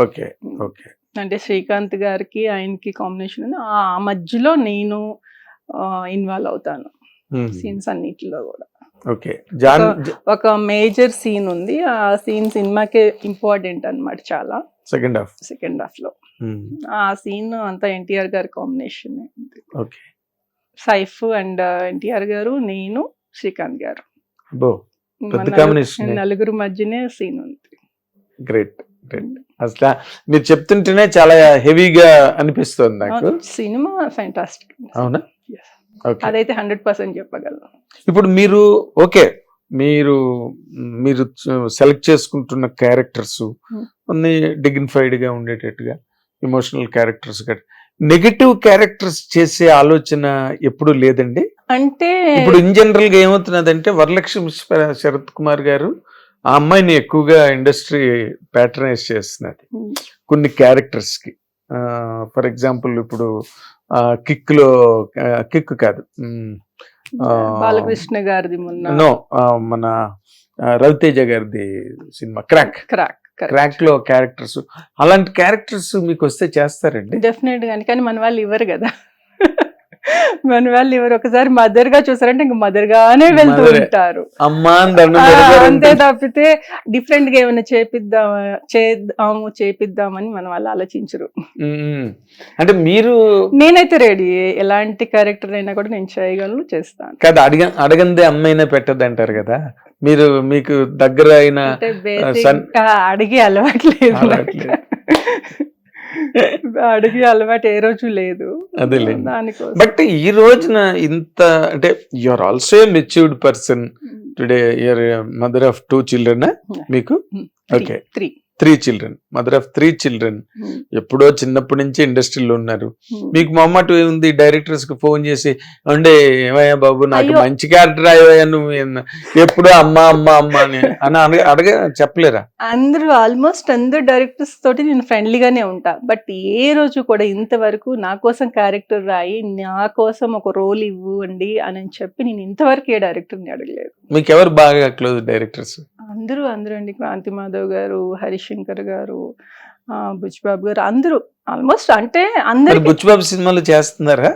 S2: Okay okay.
S3: అంటే శ్రీకాంత్ గారికి ఆయనకి కాంబినేషన్, ఆ మధ్యలో నేను ఇన్వాల్వ్ అవుతాను సీన్స్ అన్నిటిలో కూడా.
S2: ఓకే,
S3: ఒక మేజర్ సీన్ ఉంది, ఆ సీన్ సినిమాకే ఇంపార్టెంట్ అన్నమాట చాలా. సెకండ్ హాఫ్ లో ఆ సీన్ అంతా ఎన్టీఆర్ గారి combination.
S2: Okay,
S3: Saif and NTR గారు, నేను, శ్రీకాంత్ గారు, నలుగురు మధ్యనే సీన్ ఉంది.
S2: Great great. అసలు మీరు చెప్తుంటేనే చాలా హెవీగా అనిపిస్తుంది నాకు.
S3: Cinema fantastic.
S2: అవునా?
S3: అదైతే 100% చెప్పగలను.
S2: ఇప్పుడు మీరు ఓకే, మీరు సెలెక్ట్ చేసుకుంటున్న క్యారెక్టర్స్ అన్ని డిగ్నిఫైడ్ గా ఉండేటట్టుగా, ఎమోషనల్ క్యారెక్టర్స్, నెగటివ్ క్యారెక్టర్స్ చేసే ఆలోచన ఎప్పుడు లేదండి?
S3: అంటే
S2: ఇప్పుడు ఇన్ జనరల్ గా ఏమవుతున్నదంటే వరలక్ష్మి శరత్ కుమార్ గారు ఆ అమ్మాయిని ఎక్కువగా ఇండస్ట్రీ ప్యాటర్నైజ్ చేస్తున్నది కొన్ని క్యారెక్టర్స్ కి. ఫర్ ఎగ్జాంపుల్ ఇప్పుడు కిక్ కాదు,
S3: బాలకృష్ణ గారిది
S2: మన రవితేజ గారిది సినిమా క్రాక్ లో క్యారెక్టర్స్, అలాంటి క్యారెక్టర్స్ మీకు వస్తే చేస్తారండి?
S3: డెఫినెట్ గా. కానీ మన వాళ్ళు ఇవ్వరు కదా, మన వాళ్ళు ఎవరు ఒకసారి మదర్ గా చూసారంటే ఇంక మదర్ గానే వెళ్తూ ఉంటారు. అంతే తప్పితే డిఫరెంట్ గా ఏమైనా చేపిద్దామని మన వాళ్ళు ఆలోచించరు.
S2: అంటే మీరు,
S3: నేనైతే రెడీ, ఎలాంటి క్యారెక్టర్ అయినా కూడా నేను చేయగలను, చేస్తాను.
S2: కదా, అడగందే అమ్మాయినా పెట్టద్దు అంటారు కదా. మీకు దగ్గర అయిన
S3: అడిగే అలవాట్లేదు, అడిగే అలవాటు ఏ రోజు లేదు.
S2: దానికోసం బట్ ఈ రోజున ఇంత అంటే you are also a matured person today, you are mother of 2 children. మీకు okay, 3 children, mother of 3 children. ఎప్పుడో చిన్నప్పటి నుంచి ఇండస్ట్రీలో ఉన్నారు. మీకు మొమ్మటు ఉంది డైరెక్టర్స్ కి ఫోన్ చేసి, అంటే ఏమయ్యా బాబు నాకు మంచి క్యారెక్టర్ అయ్యా, నువ్వు ఎప్పుడో అమ్మా అమ్మా అమ్మా అని చెప్పలేరా?
S3: ఆల్మోస్ట్ అందరు డైరెక్టర్స్ తోటి నేను ఫ్రెండ్లీగానే ఉంటా. బట్ ఏ రోజు కూడా ఇంతవరకు నా కోసం క్యారెక్టర్ రాయి, నా కోసం ఒక రోల్ ఇవ్వండి అని చెప్పి నేను ఇంతవరకు ఏ డైరెక్టర్ని అడగలేదు.
S2: మీకు ఎవరు బాగా క్లోజ్ డైరెక్టర్స్?
S3: అందరూ అండి, క్రాంతి మాధవ్ గారు, హరిశంకర్ గారు, బుచ్చిబాబు గారు, అందరూ ఆల్మోస్ట్. అంటే అందరు
S2: బుచ్చిబాబు సినిమాలు చేస్తున్నారా?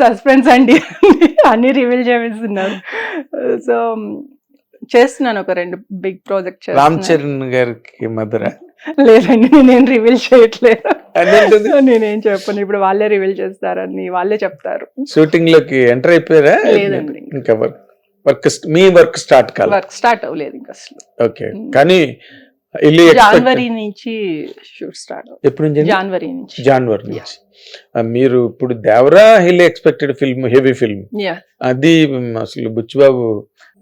S3: సస్పెన్స్ అండి, అన్ని రివీల్ చేస్తున్నారు. సో చేస్తున్నాను, ఒక 2 బిగ్ ప్రాజెక్ట్.
S2: రామ్ చరణ్ గారికి మదర్
S3: లేదండి, నేనేం రివీల్ చేయట్లేదు.
S2: అదేంటది?
S3: నేనేం చెప్పను, ఇప్పుడు వాళ్ళే రివీల్ చేస్తారని వాళ్ళే చెప్తారు.
S2: షూటింగ్ లోకి ఎంటర్ అయిపోయారా?
S3: లేదండి.
S2: ఇంకా మీ వర్క్ స్టార్ట్ కాదు.
S3: వర్క్ స్టార్ట్ అవ్వలేదు ఇంకా అసలు.
S2: ఓకే, కానీ
S3: జనవరి నుంచి షూట్ స్టార్ట్.
S2: ఎప్పుడు నుంచి?
S3: జనవరి నుంచి.
S2: జనవరి నుంచి. మీరు ఇప్పుడు Devara hilly expected film, heavy film, అది అసలు బుచ్చిబాబు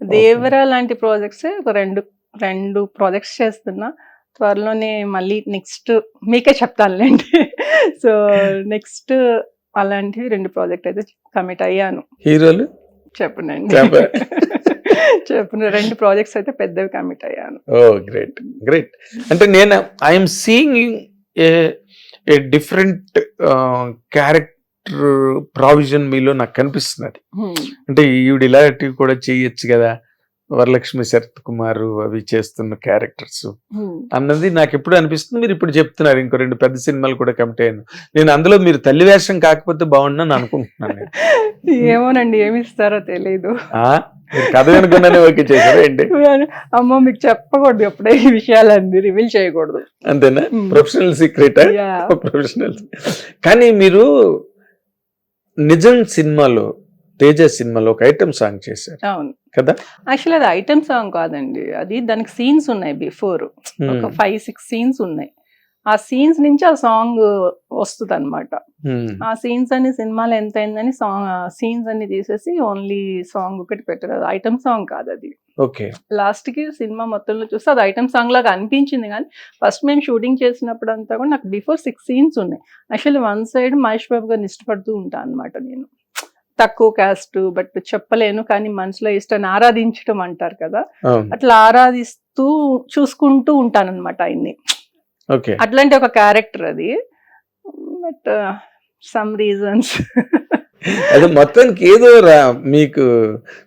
S3: దేవరా లాంటి ప్రాజెక్ట్స్ ఒక రెండు ప్రాజెక్ట్స్ చేస్తున్నా. త్వరలోనే మళ్ళీ నెక్స్ట్ మీకే చెప్తానులేండి. సో నెక్స్ట్ అలాంటివి 2 ప్రాజెక్ట్ అయితే కమిట్ అయ్యాను.
S2: హీరోలు
S3: చెప్పనండి. చెప్పను, 2 ప్రాజెక్ట్స్ అయితే పెద్దవి కమిట్ అయ్యాను.
S2: ఓ గ్రేట్ గ్రేట్. అంటే నేను I'm seeing a different character provision మీలో నాకు కనిపిస్తున్నది. అంటే ఈవిడ ఇలాంటివి కూడా చేయొచ్చు కదా, వరలక్ష్మి, శరత్ కుమార్ అవి చేస్తున్న క్యారెక్టర్స్ అన్నది నాకు ఎప్పుడు అనిపిస్తుంది. మీరు ఇప్పుడు చెప్తున్నారు ఇంకో 2 పెద్ద సినిమాలు కూడా కమిట్ అయ్యాను. నేను అందులో మీరు తల్లి వేషం కాకపోతే బాగుండని అనుకుంటున్నాను.
S3: ఏమోనండి, ఏమి ఇస్తారో తెలీదు.
S2: కథ అనుకున్నానే ఓకే చేశారు ఏంటి?
S3: అమ్మో, మీకు చెప్పకూడదు ఎప్పుడే ఈ విషయాలన్నీ, రివీల్ చేయకూడదు.
S2: అంతేనా? Professional secret. ప్రొఫెషనల్. కానీ మీరు నిజం సినిమాలో, తేజ సినిమాలో ఒక ఐటమ్ సాంగ్ చేశారు. అవును కదా? యాక్చువల్లీ అది ఐటమ్ సాంగ్ కాదండి, అది దానికి సీన్స్ ఉన్నాయి. బిఫోర్ ఒక 5-6 సీన్స్ ఉన్నాయి. ఆ సీన్స్ నుంచి ఆ సాంగ్ వస్తుంది అనమాట. ఆ సీన్స్ అన్ని సినిమాలో ఎంత అయిందని సీన్స్ అన్ని తీసేసి ఓన్లీ సాంగ్ ఒకటి పెట్టారు. అది ఐటమ్ సాంగ్ కాదు అది. ఓకే. లాస్ట్ కి సినిమా మొత్తంలో చూస్తే అది ఐటమ్ సాంగ్ లాగా అనిపించింది. కానీ ఫస్ట్ మేము షూటింగ్ చేసినప్పుడు అంతా కూడా నాకు బిఫోర్ 6 సీన్స్ ఉన్నాయి. Actually one side Mahesh Babu గారిని ఇష్టపడుతూ ఉంటాను అనమాట. నేను తక్కువ క్యాస్ట్ బట్ చెప్పలేను, కానీ మనసులో ఇష్టాన్ని ఆరాధించడం అంటారు కదా, అట్లా ఆరాధిస్తూ చూసుకుంటూ ఉంటాను అనమాట ఆయన్ని. అట్లాంటి ఒక క్యారెక్టర్ అది. బట్ సమ్ రీజన్స్ అది మొత్తానికి ఏదో మీకు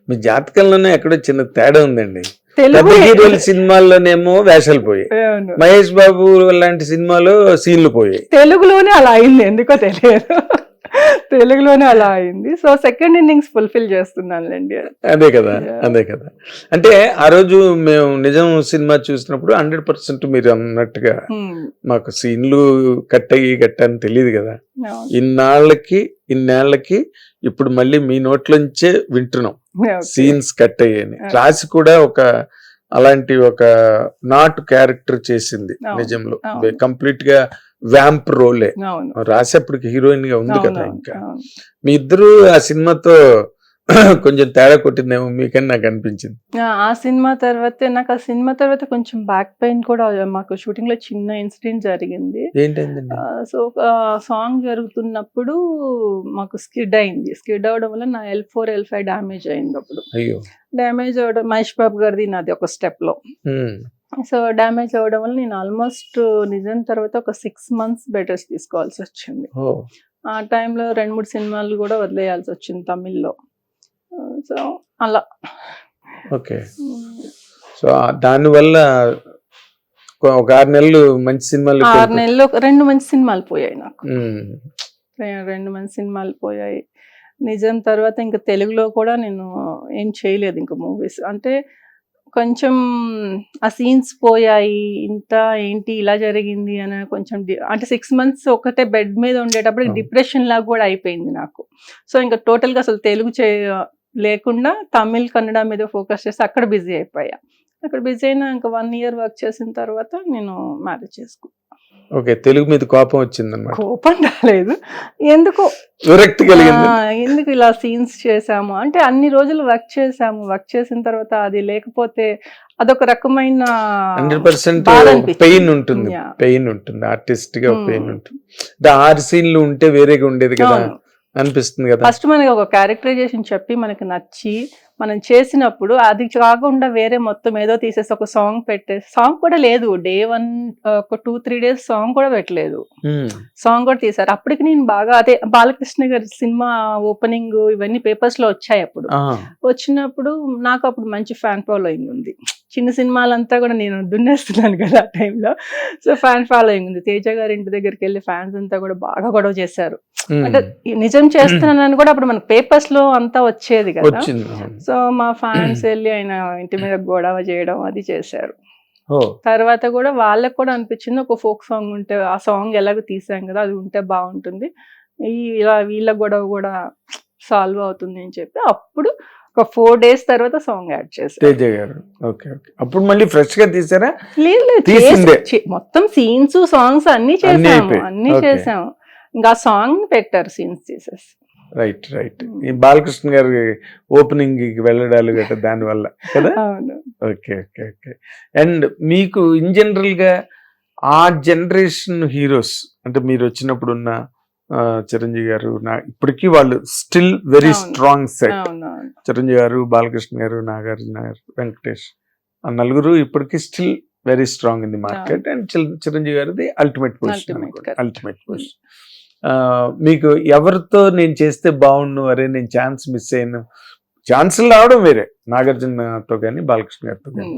S2: మీ జాతకంలోనే ఎక్కడో చిన్న తేడా ఉందండి. హీరోల సినిమాల్లోనేమో వేషాలు పోయాయి, మహేష్ బాబు లాంటి సినిమాలో సీన్లు పోయాయి.
S3: తెలుగులోనే అలా అయింది, ఎందుకో తెలియదు. తెలుగులోనే అలా అయింది. సో సెకండ్ ఇన్నింగ్స్ ఫుల్ఫిల్ చేస్తున్నానులేండి.
S2: అదే కదా, అదే కదా. అంటే ఆ రోజు మేము నిజం సినిమా చూసినప్పుడు 100% మీరు అన్నట్టుగా మాకు సీన్లు కట్టని తెలియదు కదా. ఇన్నేళ్లకి ఇప్పుడు మళ్ళీ మీ నోట్లోంచే వింటున్నాం సీన్స్ కట్ అయ్యాయని. రాసి కూడా ఒక అలాంటి ఒక నాట్ క్యారెక్టర్ చేసింది నిజంలో, కంప్లీట్ గా వ్యాంప్ రోలే. రాసేప్పటికి హీరోయిన్ గా ఉంది కదా. ఇంకా మీ ఇద్దరు ఆ సినిమాతో కొంచెం తేడా కొట్టిందేమో మీకని నాకు అనిపించింది.
S3: ఆ సినిమా తర్వాత కొంచెం బ్యాక్ పెయిన్ కూడా, మాకు షూటింగ్ లో చిన్న ఇన్సిడెంట్ జరిగింది.
S2: ఏంటండి?
S3: సో సాంగ్ జరుగుతున్నప్పుడు మాకు స్కిడ్ అయింది. స్కిడ్ అవడం వల్ల నా L4, L5 డ్యామేజ్ అయింది. అప్పుడు డ్యామేజ్ అవడం, మహేష్ బాబు గారిది నాది ఒక స్టెప్ లో. సో డ్యామేజ్ అవ్వడం వల్ల నేను ఆల్మోస్ట్ నిజం తర్వాత ఒక 6 months బెడ్ రెస్ట్ తీసుకోవాల్సి వచ్చింది. ఆ టైంలో 2-3 సినిమాలు కూడా వదిలేయాల్సి వచ్చింది తమిళ్లో. సో అలా.
S2: ఓకే. సో దానివల్ల ఒక 6 నెలలు మంచి సినిమాలు,
S3: 6 నెలలు 2 మంచి సినిమాలు పోయాయి నాకు. 2 మంచి సినిమాలు పోయాయి. నిజం తర్వాత ఇంకా తెలుగులో కూడా నేను ఏం చేయలేదు ఇంకా మూవీస్. అంటే కొంచెం ఆ సీన్స్ పోయాయి, ఇంత ఏంటి ఇలా జరిగింది అని కొంచెం అంటే 6 months ఒకటే బెడ్ మీద ఉండేటప్పుడు డిప్రెషన్ లాగా కూడా అయిపోయింది నాకు. సో ఇంకా టోటల్గా అసలు తెలుగు లేకుండా తమిళ్, కన్నడ మీద ఫోకస్ చేసి అక్కడ బిజీ అయిపోయా. అక్కడ బిజీ అయినా ఇంకా 1 year వర్క్ చేసిన తర్వాత నేను మ్యారేజ్ చేసుకున్నాను.
S2: ఓకే. తెలుగు మీద కోపం వచ్చిందన్నమాట.
S3: కోపం రాలేదు, ఎందుకో
S2: విరక్తి కలిగింది.
S3: ఎందుకు ఇలా సీన్స్ చేసాము అంటే అన్ని రోజులు వర్క్ చేసాము, వర్క్ చేసిన తర్వాత అది లేకపోతే అదొక రకమైన
S2: 100% పెయిన్ ఉంటుంది. ఆర్టిస్ట్ గా పెయిన్ ఉంటుంది. 6 సీన్లు ఉంటే వేరేగా ఉండేది కదా అనిపిస్తుంది కదా.
S3: ఫస్ట్ మనకి ఒక క్యారెక్టరైజేషన్ చెప్పి మనకి నచ్చి మనం చేసినప్పుడు అది కాకుండా వేరే మొత్తం ఏదో తీసేసి ఒక సాంగ్ పెట్టేసి, సాంగ్ కూడా లేదు డే 1 ఒక 2-3 days సాంగ్ కూడా పెట్టలేదు. సాంగ్ కూడా తీసారు. అప్పటికి నేను బాగా అదే బాలకృష్ణ గారి సినిమా ఓపెనింగ్ ఇవన్నీ పేపర్స్ లో వచ్చాయి. అప్పుడు వచ్చినప్పుడు నాకు అప్పుడు మంచి ఫ్యాన్ ఫాలోయింగ్ ఉంది. చిన్న సినిమాలంతా కూడా నేను దున్నేస్తున్నాను కదా ఆ టైంలో. సో ఫ్యాన్ ఫాలోయింగ్ ఉంది. తేజ గారి ఇంటి దగ్గరికి వెళ్ళి ఫ్యాన్స్ అంతా కూడా బాగా గొడవ చేశారు. అంటే నిజం చేస్తున్నానని కూడా అప్పుడు మనకు పేపర్స్ లో అంతా వచ్చేది కదా. సో మా ఫ్యాన్స్ వెళ్ళి ఆయన ఇంటి మీద గొడవ చేయడం అది చేశారు.
S2: ఓ
S3: తర్వాత కూడా వాళ్ళకి కూడా అనిపించింది ఒక ఫోక్ సాంగ్ ఉంటే ఆ సాంగ్ ఎలాగో తీసాం కదా అది ఉంటే బాగుంటుంది, ఇలా వీళ్ళ గొడవ కూడా సాల్వ్ అవుతుంది అని చెప్పి అప్పుడు ఒక 4 days తర్వాత సాంగ్ యాడ్ చేశారు
S2: తేజ గారు. ఓకే ఓకే, అప్పుడు మళ్ళీ ఫ్రెష్ గా తీసారా?
S3: లేదు
S2: తీసిందే.
S3: మొత్తం సీన్స్ సాంగ్స్ అన్ని చేసాము,
S2: అయిపోయాయి.
S3: అన్ని
S2: Okay.
S3: చేసాము, ఇంకా సాంగ్ పెట్టారు సీన్స్ తీసేసి.
S2: Right right. ఈ బాలకృష్ణ గారి ఓపెనింగ్ కి వెళ్ళడాలు గట్రా దాని వల్ల కదా.
S3: అవును.
S2: Okay okay okay. అండ్ మీకు ఇన్ జనరల్ గా ఆ జనరేషన్ హీరోస్ అంటే మీరు వచ్చినప్పుడు ఉన్న చిరంజీవి గారు ఇప్పటికీ వాళ్ళు స్టిల్ వెరీ
S3: అవును.
S2: Strong set.
S3: అవును.
S2: చిరంజీవి గారు, బాలకృష్ణ గారు, నాగార్జున గారు, వెంకటేష్ ఆ నలుగురు ఇప్పటికీ still very strong in the market. And Chiranjeevi గారిది ultimate position.
S3: Ultimate, correct.
S2: Ultimate position. మీకు ఎవరితో నేను చేస్తే బాగుండు, అరే నేను ఛాన్స్ మిస్ అయ్యాను, ఛాన్సులు రావడం వేరే, నాగార్జునతో కానీ బాలకృష్ణ గారితో కానీ,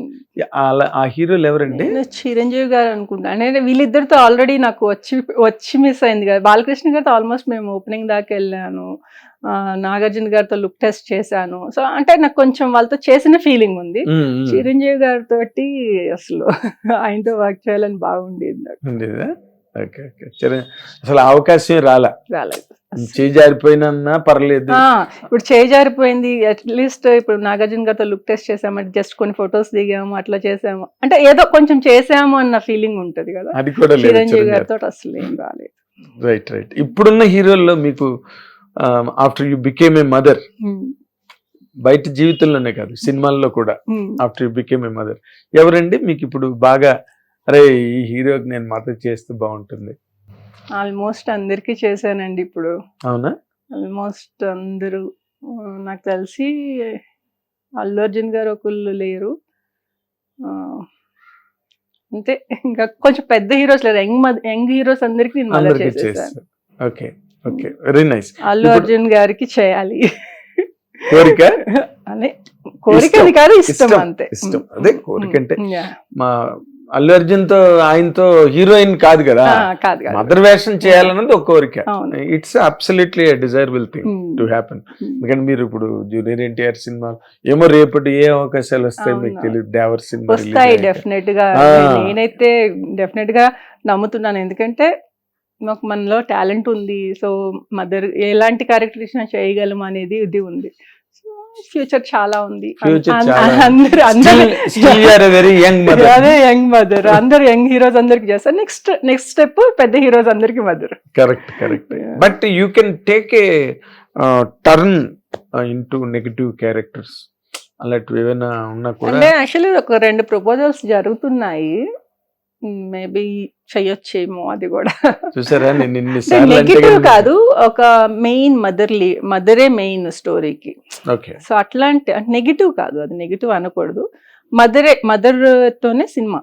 S2: అలా ఆ హీరోలు ఎవరండి?
S3: నేను చిరంజీవి గారు అనుకుంటా, అంటే వీళ్ళిద్దరితో ఆల్రెడీ నాకు వచ్చి మిస్ అయింది కదా. బాలకృష్ణ గారితో ఆల్మోస్ట్ మేము ఓపెనింగ్ దాకా వెళ్ళాను, నాగార్జున గారితో లుక్ టెస్ట్ చేశాను. సో అంటే నాకు కొంచెం వాళ్ళతో చేసిన ఫీలింగ్ ఉంది. చిరంజీవి గారితో అసలు ఆయనతో వర్క్ చేయాలని బాగుండేది నాకు.
S2: ఉండేదా? Okay okay. అసలు అవకాశం
S3: రాలేదు.
S2: చేజారిపోయినా పర్లేదు.
S3: ఇప్పుడు చేజారిపోయింది, అట్లీస్ట్ ఇప్పుడు నాగార్జున గారితో లుక్ టెస్ట్ చేసాము, జస్ట్ కొన్ని ఫొటోస్ దిగాము, అట్లా చేసాము అంటే ఏదో కొంచెం చేసాము అన్న ఫీలింగ్ ఉంటది కదా.
S2: అది కూడా లేదు
S3: చిరంజీవి గారితో అసలు ఏం రాలేదు.
S2: Right right. ఇప్పుడున్న హీరోల్లో మీకు after you became a mother, బయట జీవితంలోనే కాదు సినిమాల్లో కూడా after you became a mother, ఎవరండి మీకు ఇప్పుడు బాగా అరే ఈ హీరోకి నేను మదర్ చేస్తే బాగుంటుంది?
S3: ఆల్మోస్ట్ అందరికి చేశానండి ఇప్పుడు.
S2: అవునా?
S3: ఆల్మోస్ట్ అందరూ నాకు తెలిసి అల్లు అర్జున్ గారు ఒకళ్ళు లేరు, అంతే. ఇంకా కొంచెం పెద్ద హీరోస్ లేరు, యంగ్ హీరోస్ అందరికి నేను మదర్ చేసేసాను.
S2: Okay okay, very nice.
S3: Allu Arjun గారికి చేయాలి
S2: కోరిక
S3: అనే కోరిక కాదు, ఇష్టం అంతే.
S2: ఇష్టం అదే కోరిక అంటే. మా అల్లు అర్జున్ తో ఆయనతో హీరోయిన్ కాదు కదా, మదర్ వేషం చేయాలన్నది ఒక కోరిక. It's absolutely desirable thing to happen. ఎందుకంటే మీరు ఇప్పుడు జూనియర్ ఎన్టీఆర్ సినిమా ఏమో రేపటి ఏ అవకాశాలు వస్తాయి మీకు తెలియదు, దేవర్ సినిమా
S3: వస్తాయి డెఫినెట్ గా. నేనైతే డెఫినెట్ గా నమ్ముతున్నాను, ఎందుకంటే మాకు మనలో టాలెంట్ ఉంది. సో మదర్ ఎలాంటి క్యారెక్టర్ ఇచ్చినా చేయగలం అనేది ఇది ఉంది. ఫ్యూచర్ చాలా ఉంది.
S2: వెరీ యంగ్
S3: మదర్, అందరు యంగ్ హీరోస్ అందరికి చేస్తారు. నెక్స్ట్ స్టెప్ పెద్ద హీరోస్ అందరికి mother.
S2: Correct correct. But you can take a turn into negative characters, అలాంటివి ఏమైనా ఉన్నా కూడా?
S3: అంటే యాక్చువల్లీ ఒక 2 ప్రపోజల్స్ జరుగుతున్నాయి, మేబీ చెయ్యొచ్చేమో. అది కూడా
S2: చూసారా,
S3: నెగిటివ్ కాదు, ఒక మెయిన్ మదరే మెయిన్ స్టోరీకి. సో అట్లాంటి నెగిటివ్ కాదు, అది నెగిటివ్ అనకూడదు. మదర్ తోనే సినిమా,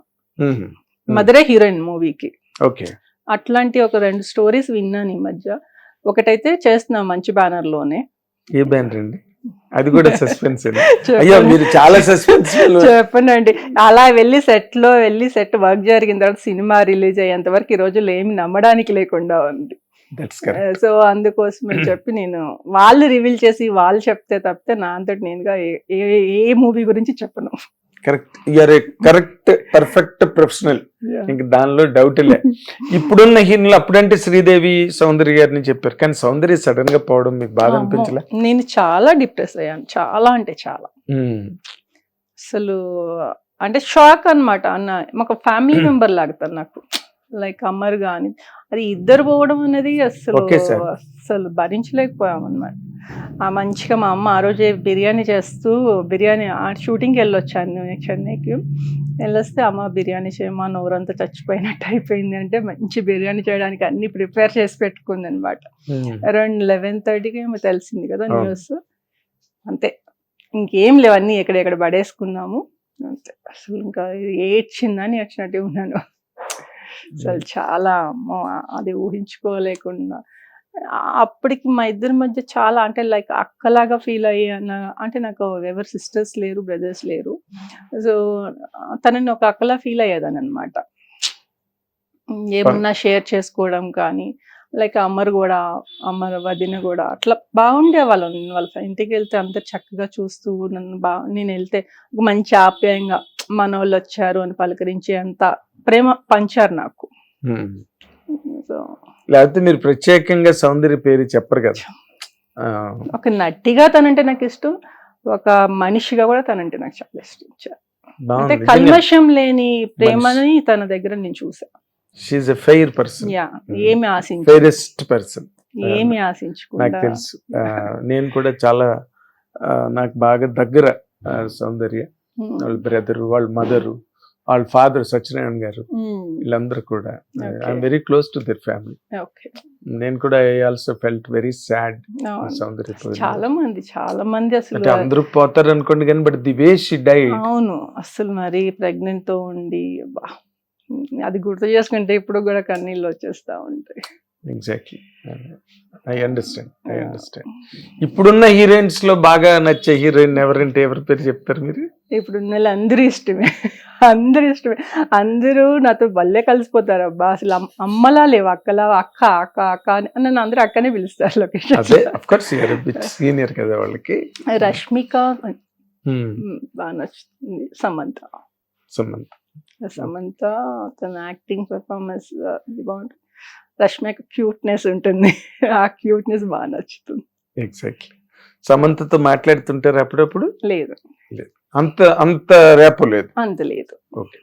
S3: మదరే హీరోయిన్ మూవీకి. అట్లాంటి ఒక 2 స్టోరీస్ విన్నాను ఈ మధ్య. ఒకటైతే చేస్తున్నాం మంచి బ్యానర్ లోనే.
S2: ఏ బ్యానర్ అండి? అది కూడా సస్పెన్స్. అయ్యో మీరు చాలా సస్పెన్స్.
S3: చెప్పండి. అలా సెట్ వర్క్ జరిగిన తర్వాత సినిమా రిలీజ్ అయ్యేంత వరకు ఈ రోజుల్లో ఏమి నమ్మడానికి లేకుండా ఉంది. సో అందుకోసం చెప్పి నేను వాళ్ళు రివీల్ చేసి వాళ్ళు చెప్తే తప్పితే నా అంతటి నేనుగా ఏ మూవీ గురించి చెప్పను.
S2: Correct, you're a correct perfect professional, ఇంక దానిలో డౌట్ లే. ఇప్పుడున్న హీరోలు అప్పుడంటే శ్రీదేవి, సౌందర్య గారిని చెప్పారు, కానీ సౌందర్య సడన్ గా పోవడం మీకు బాధ అనిపించలే?
S3: నేను చాలా డిప్రెస్ అయ్యాను, చాలా అంటే చాలా. అసలు అంటే షాక్ అన్నమాట. మాకు ఫ్యామిలీ మెంబర్ లాగుతారు నాకు, లైక్ అమ్మర్ గాని. అది ఇద్దరు పోవడం అనేది అసలు భరించలేకపోయాం అన్నమాట. మంచిగా మా అమ్మ ఆ రోజే బిర్యానీ చేస్తూ, బిర్యానీ షూటింగ్కి వెళ్ళొచ్చాను చెన్నైకి. వెళ్ళొస్తే అమ్మ బిర్యానీ చేయమా, నోరంతా చచ్చిపోయినట్టు అయిపోయింది అంటే మంచి బిర్యానీ చేయడానికి అన్ని ప్రిపేర్ చేసి పెట్టుకుంది అనమాట. అరౌండ్ 11:30కి ఏమో తెలిసింది కదా న్యూస్. అంతే, ఇంకేం లేవు, అన్నీ ఎక్కడెక్కడ పడేసుకున్నాము అంతే. అసలు ఇంకా ఏడ్చిందని వచ్చినట్టే ఉన్నాను. అసలు చాలా అది ఊహించుకోలేకుండా. అప్పటికి మా ఇద్దరి మధ్య చాలా అంటే లైక్ అక్కలాగా ఫీల్ అయ్యాను. అంటే నాకు ఎవరు సిస్టర్స్ లేరు, బ్రదర్స్ లేరు. సో తనని ఒక అక్కలా ఫీల్ అయ్యేదాన్ని అనమాట. ఏమన్నా షేర్ చేసుకోవడం కానీ, లైక్ అమ్మర్ వదిన కూడా అట్లా బాగుండేవాళ్ళం. వాళ్ళ ఇంటికి వెళ్తే అందరు చక్కగా చూస్తూ నన్ను నేను వెళ్తే ఒక మంచి ఆప్యాయంగా మనోళ్ళు వచ్చారు అని పలకరించే అంత ప్రేమ పంచారు నాకు. సో
S2: లేకపోతే మీరు ప్రత్యేకంగా సౌందర్య పేరు చెప్పరు కదా.
S3: ఒక నటిగా తనంటే నాకు ఇష్టం, ఒక మనిషిగా కూడా తనంటే నాకు చాలా ఇష్టం. అంటే కల్మషం లేని ప్రేమని తన దగ్గర నేను చూసా.
S2: She's a fair person.
S3: ఏమి ఆశించు,
S2: ఫెయిరెస్ట్ పర్సన్.
S3: ఏమి ఆశించుకో.
S2: నాకు తెలుసు, నేను కూడా చాలా నాకు బాగా దగ్గర సౌందర్య, వాళ్ళ బ్రదర్, వాళ్ళ మదరు, వాళ్ళ ఫాదర్ సత్యనారాయణ గారు, వీళ్ళందరూ కూడా I'm very close to their family. నేను కూడా I also felt very sad. Soundarya
S3: చాలా మంది అసలు
S2: అందరూ పోతారు అనుకోండి కానీ but the way she died.
S3: అవును, అసలు మరి ప్రెగ్నెంట్ తో ఉండి అది గుర్తు చేసుకుంటే ఇప్పుడు కూడా కన్నీళ్ళు వచ్చేస్తా ఉంటాయి.
S2: Exactly, I understand. ఇప్పుడున్న హీరోయిన్స్ లో బాగా నచ్చే హీరోయిన్ ఎవరంటే ఎవరి పేరు చెప్తారు మీరు?
S3: ఇప్పుడున్న అందరూ ఇష్టమే, అందరూ నాతో భలే కలిసిపోతారు. అబ్బా అసలు అమ్మలా లేవు, అక్కలా, అక్క అక్క అక్క అని నన్ను అందరూ అక్కనే పిలుస్తారు. లొకేషన్
S2: సీనియర్ కదా వాళ్ళకి.
S3: రష్మిక బాగా నచ్చుతుంది, సమంత తన యాక్టింగ్ పెర్ఫార్మెన్స్ బాగుంటుంది. రష్మిక క్యూట్నెస్ ఉంటుంది, ఆ క్యూట్నెస్ బాగా నచ్చుతుంది.
S2: ఎగ్జాక్ట్లీ. సమంతతో మాట్లాడుతుంటారు అప్పుడప్పుడు?
S3: లేదు,
S2: అంత ర్యాపో లేదు.
S3: అంత లేదు.
S2: ఓకే,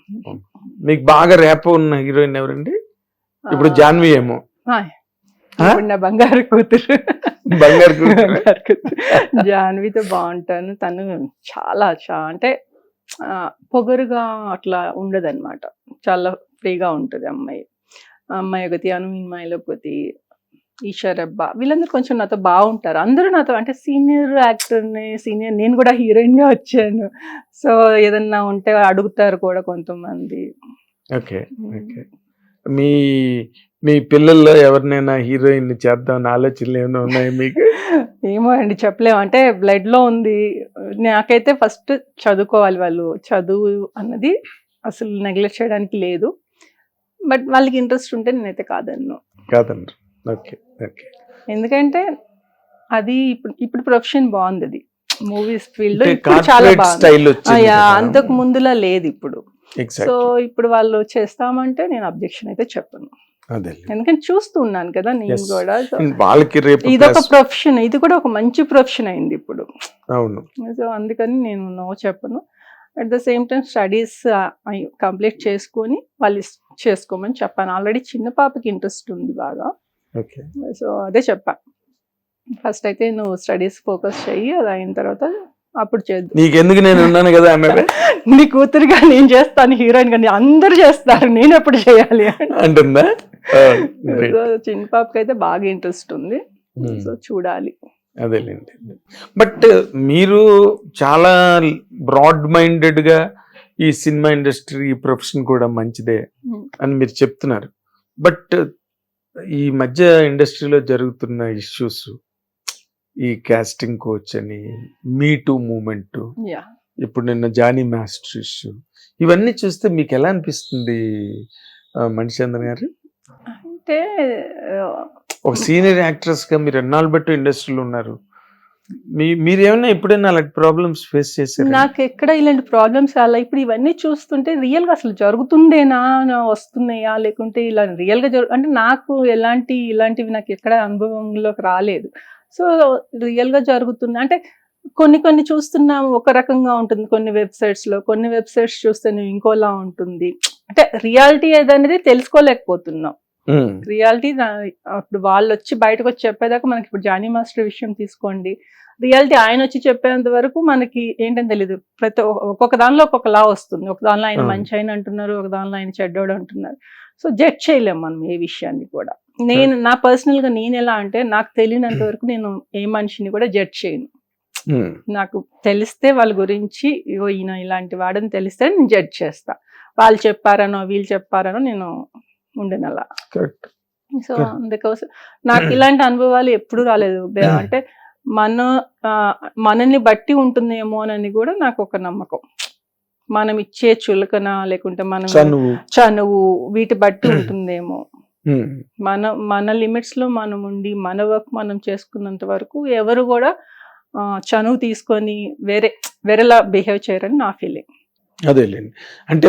S2: మీకు బాగా ర్యాపో ఉన్న హీరోయిన్ ఎవరండి? ఇప్పుడు జాన్వి ఏమో
S3: నా బంగారు కూతురు. జాన్వితో బాగుంటాను. తను చాలా అంటే పొగరుగా అట్లా ఉండదన్నమాట, చాలా ఫ్రీగా ఉంటుంది అమ్మాయి. ఒకటి, అనుమాయిలో ఒకటి, ఈషారబ్బా, వీళ్ళందరూ కొంచెం నాతో బాగుంటారు. అందరూ నాతో అంటే సీనియర్ యాక్టర్ని, నేను కూడా హీరోయిన్ గా వచ్చాను. సో ఏదన్నా ఉంటే అడుగుతారు కూడా కొంతమంది.
S2: ఓకే. మీ పిల్లల్లో ఎవరినైనా హీరోయిన్ చేద్దాం ఆలోచనలు ఏమైనా ఉన్నాయా మీకు?
S3: ఏమో అండి, చెప్పలేము. అంటే బ్లడ్ లో ఉంది. నాకైతే ఫస్ట్ చదువుకోవాలి, వాళ్ళు చదువు అన్నది అసలు నెగ్లెక్ట్ చేయడానికి లేదు. బట్ వాళ్ళకి ఇంట్రెస్ట్ ఉంటే నేనైతే కాదన్ను.
S2: ఓకే.
S3: ఎందుకంటే అది ఇప్పుడు ప్రొఫెషన్ బాగుంది, అది మూవీస్ ఫీల్డ్ చాలా బాగుంది. అంతకు ముందులా లేదు ఇప్పుడు. సో ఇప్పుడు వాళ్ళు చేస్తామంటే నేను అబ్జెక్షన్ అయితే చెప్పను. ఎందుకంటే చూస్తూ ఉన్నాను కదా నేను కూడా. ఇది ఒక ప్రొఫెషన్, ఇది కూడా ఒక మంచి ప్రొఫెషన్ అయింది ఇప్పుడు. సో అందుకని నేను నో చెప్పను. At the same time studies complete చేసుకొని వాళ్ళు చేసుకోమని చెప్పాను. ఆల్రెడీ చిన్న పాపకి ఇంట్రెస్ట్ ఉంది బాగా. సో అదే చెప్పాను, ఫస్ట్ అయితే నువ్వు స్టడీస్ ఫోకస్ చెయ్యి, అది అయిన తర్వాత అప్పుడు చేద్దాం.
S2: నీకెందుకు, నేను ఉన్నాను కదా,
S3: నీ కూతురుగా నేను చేస్తాను, హీరోయిన్ గా అందరు చేస్తారు, నేను ఎప్పుడు చేయాలి
S2: అంటుందా?
S3: చిన్న పాపకి అయితే బాగా ఇంట్రెస్ట్ ఉంది. సో చూడాలి.
S2: అదేలేండి. బట్ మీరు చాలా బ్రాడ్ మైండెడ్ గా ఈ సినిమా ఇండస్ట్రీ, ఈ ప్రొఫెషన్ కూడా మంచిదే అని మీరు చెప్తున్నారు. బట్ ఈ మధ్య ఇండస్ట్రీలో జరుగుతున్న ఇష్యూస్, ఈ కాస్టింగ్ కోచ్ అని, మీ టూ మూమెంట్, ఇప్పుడు నిన్న జానీ మాస్టర్ ఇష్యూ, ఇవన్నీ చూస్తే మీకు ఎలా అనిపిస్తుంది మణిచంద్ర గారు?
S3: అంటే
S2: ఒక సీనియర్ యాక్ట్రెస్ గా మీరు ఎన్నాళ్ళు బట్టి ఇండస్ట్రీలో ఉన్నారు, మీరు ఏమైనా ఎప్పుడైనా అలాంటి ప్రాబ్లమ్స్ ఫేస్ చేశారు?
S3: నాకు ఎక్కడ ఇలాంటి ప్రాబ్లమ్స్ అలా ఇప్పుడు ఇవన్నీ చూస్తుంటే రియల్ గా అసలు జరుగుతుందేనా, వస్తున్నాయా, లేకుంటే ఇలా రియల్ గా అంటే నాకు ఇలాంటివి నాకు ఎక్కడ అనుభవంలోకి రాలేదు. సో రియల్ గా జరుగుతుంది అంటే కొన్ని చూస్తున్నాము ఒక రకంగా ఉంటుంది, కొన్ని వెబ్సైట్స్ చూస్తే ఇంకోలా ఉంటుంది. అంటే రియాలిటీ ఏదనేది తెలుసుకోలేకపోతున్నాం. రియాలిటీ అప్పుడు వాళ్ళు వచ్చి బయటకు వచ్చి చెప్పేదాకా మనకి, ఇప్పుడు జానీ మాస్టర్ విషయం తీసుకోండి, రియాలిటీ ఆయన వచ్చి చెప్పేంత వరకు మనకి ఏంటని తెలియదు. ఒక్కొక్క దానిలో ఒక్కొక్కలా వస్తుంది. ఒక దానిలో ఆయన మంచి ఆయన అంటున్నారు, ఒక దానిలో ఆయన చెడ్డోడు అంటున్నారు. సో జడ్జ్ చేయలేము మనం ఏ విషయాన్ని కూడా. నా పర్సనల్ గా నేను ఎలా అంటే, నాకు తెలియనంత వరకు నేను ఏ మనిషిని కూడా జడ్జ్ చేయను. నాకు తెలిస్తే వాళ్ళ గురించి ఈయన ఇలాంటి వాడని తెలిస్తే నేను జడ్జ్ చేస్తా. వాళ్ళు చెప్పారనో వీళ్ళు చెప్పారనో నేను ఉండను అలా. సో అందుకోసం నాకు ఇలాంటి అనుభవాలు ఎప్పుడు రాలేదు. అంటే మనల్ని బట్టి ఉంటుందేమో అని కూడా నాకు ఒక నమ్మకం. మనం ఇచ్చే చులకన, లేకుంటే మనం చనువు, వీటి బట్టి ఉంటుందేమో. మన లిమిట్స్ లో మనం ఉండి మన వర్క్ మనం చేసుకున్నంత వరకు ఎవరు కూడా చనువు తీసుకొని వేరేలా బిహేవ్ చేయరని నా ఫీలింగ్.
S2: అదేలేండి. అంటే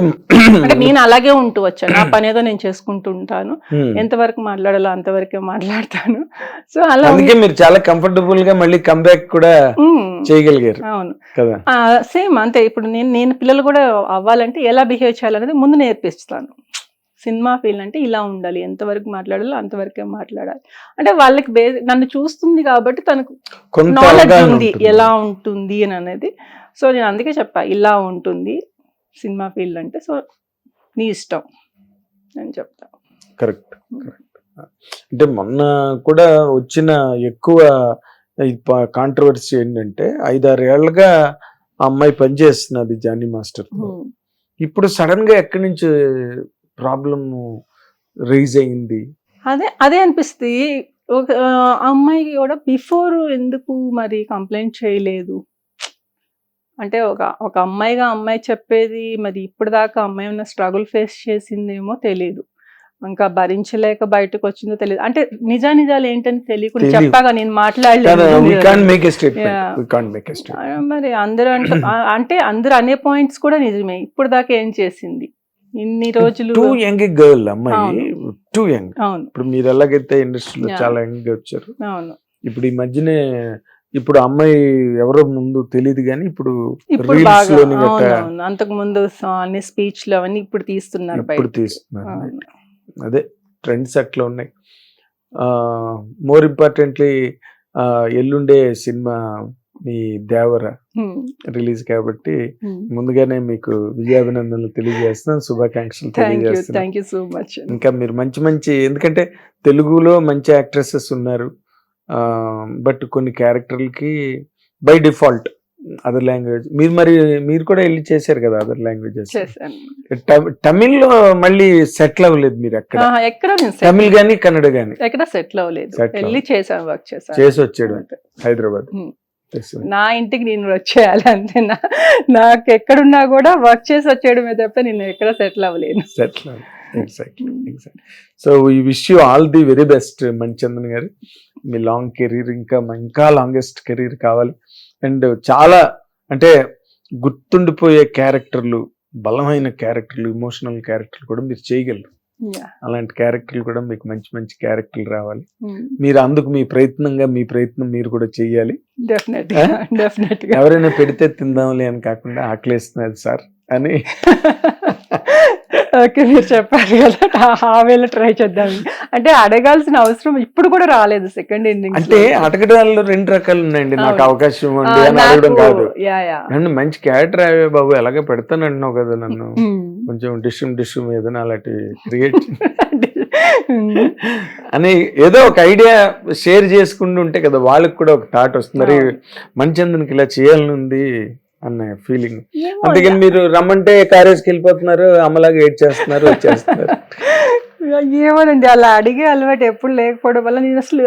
S3: అంటే నేను అలాగే ఉంటూ వచ్చాను, నా పని ఏదో నేను చేసుకుంటూ ఉంటాను, ఎంతవరకు మాట్లాడాలో అంతవరకే మాట్లాడతాను. సో అలా
S2: అందుకే మీరు చాలా కంఫర్టబుల్ గా మళ్ళీ కంబ్యాక్ కూడా చేయగలిగారు.
S3: అవును
S2: కదా,
S3: సేమ్ అంతే. ఇప్పుడు నేను పిల్లలు కూడా అవ్వాలంటే ఎలా బిహేవ్ చేయాలనేది ముందు నేర్పిస్తాను. సినిమా ఫీల్డ్ అంటే ఇలా ఉండాలి, ఎంతవరకు మాట్లాడాలో అంతవరకే మాట్లాడాలి. అంటే వాళ్ళకి నన్ను చూస్తుంది కాబట్టి తనకు నాలెడ్జ్ ఉంది ఎలా ఉంటుంది అని అనేది. సో నేను అందుకే చెప్పా, ఇలా ఉంటుంది సినిమా ఫీల్డ్ అంటే, సో నీ ఇష్టం అని చెప్తా.
S2: కరెక్ట్. అంటే మొన్న కూడా వచ్చిన ఎక్కువ కాంట్రవర్సీ ఏంటంటే 5-6 ఏళ్లుగా ఆ అమ్మాయి పనిచేస్తున్నది జానీ మాస్టర్. ఇప్పుడు సడన్ గా ఎక్కడి నుంచి ప్రాబ్లమ్ రైజ్ అయింది?
S3: అదే అనిపిస్తుంది. ఒక అమ్మాయికి కూడా బిఫోర్ ఎందుకు మరి కంప్లైంట్ చేయలేదు అంటే, ఒక అమ్మాయి చెప్పేది మరి ఇప్పుడు దాకా అమ్మాయి ఉన్న స్ట్రగుల్ ఫేస్ చేసిందేమో తెలియదు, ఇంకా భరించలేక బయటకు వచ్చిందో తెలియదు. అంటే నిజాలు ఏంటని తెలియకుండా చెప్పాగా నేను మాట్లాడలేదు. మరి అందరూ అంటే అందరూ అనే పాయింట్స్ కూడా నిజమే. ఇప్పుడు దాకా ఏం చేసింది ఇన్ని రోజులు?
S2: టూ యంగ్ గర్ల్ అమ్మాయి, టూ యంగ్. అవును. ఇప్పుడు మీరు ఎలాగైతే ఇండస్ట్రీలో చాలా యంగ్ గా వచ్చారు. అవును. ఇప్పుడు ఈ మధ్యనే ఇప్పుడు అమ్మాయి ఎవరో ముందు తెలియదు కానీ ఇప్పుడు
S3: అంతకు ముందు అన్ని స్పీచ్ లో అవన్నీ ఇప్పుడు తీస్తున్నారు.
S2: అదే ట్రెండ్స్ అట్లా ఉన్నాయి. మోర్ ఇంపార్టెంట్లీ ఎల్లుండే సినిమా మీ దేవర రిలీజ్ కాబట్టి ముందుగానే మీకు విజయాభినందనలు తెలియజేస్తున్నాను, శుభాకాంక్షలు తెలియజేస్తున్నాను. ఇంకా మీరు మంచి ఎందుకంటే తెలుగులో మంచి యాక్ట్రెసెస్ ఉన్నారు, బట్ కొన్ని క్యారెక్టర్లకి బై డిఫాల్ట్ అదర్ లాంగ్వేజ్. మీరు కూడా వెళ్ళి చేశారు కదా అదర్ లాంగ్వేజెస్. తమిళ్ లో మళ్ళీ సెటిల్ అవ్వలేదు మీరు? ఎక్కడ తమిళ్ గానీ కన్నడ గానీ
S3: ఎక్కడ సెటిల్ అవ్వలేదు. వెళ్ళి చేశాను, వర్క్
S2: చేసి వచ్చాడు హైదరాబాద్.
S3: నా ఇంటికి నేను వచ్చేయాలి అంతే. నాకు ఎక్కడున్నా కూడా వర్క్ చేసి వచ్చేయడమే తప్ప నేను ఎక్కడ సెటిల్ అవ్వలేను.
S2: Exactly. So we wish you all the very best Manichandan garu. మీ లాంగ్ కెరీర్ ఇంకా లాంగెస్ట్ కెరీర్ కావాలి. అండ్ చాలా అంటే గుర్తుండిపోయే క్యారెక్టర్లు, బలమైన క్యారెక్టర్లు, ఎమోషనల్ క్యారెక్టర్లు కూడా మీరు చేయగలరు. అలాంటి క్యారెక్టర్లు కూడా మీకు మంచి క్యారెక్టర్లు రావాలి. మీరు అందుకు మీ ప్రయత్నం మీరు కూడా చెయ్యాలి. ఎవరైనా పెడితే తిందాంలే అని కాకుండా ఆకలేస్తున్నది సార్ అని
S3: ఓకే, మీరు చెప్పారు కదా, ఆ వేళ ట్రై చేద్దాం. అంటే అడగాల్సిన అవసరం ఇప్పుడు కూడా రాలేదు. సెకండ్ ఇన్నింగ్స్
S2: అంటే అడగడాల్లో 2 రకాలు ఉన్నాయండి. నాకు అవకాశం ఉంది అని అడగడం కాదు. నన్ను మంచి క్యారెక్టర్ అవే బాబు ఎలాగే పెడతాను అంటున్నావు కదా, నన్ను కొంచెం డిష్ ఏదైనా అలాంటి క్రియేట్ అని ఏదో ఒక ఐడియా షేర్ చేసుకుంటూ ఉంటే కదా వాళ్ళకి కూడా ఒక థాట్ వస్తుంది, మణిచందన్కి ఇలా చేయాలని ఉంది అన్న ఫీలింగ్. అందుకని మీరు రమ్మంటే కారేజ్కి వెళ్ళిపోతున్నారు, అమ్మలాగా వెయిట్ చేస్తున్నారు, వచ్చేస్తున్నారు.
S3: ఏమోనండి, అలా అడిగే అలవాటు ఎప్పుడు లేకపోవడం వల్ల నేను అసలు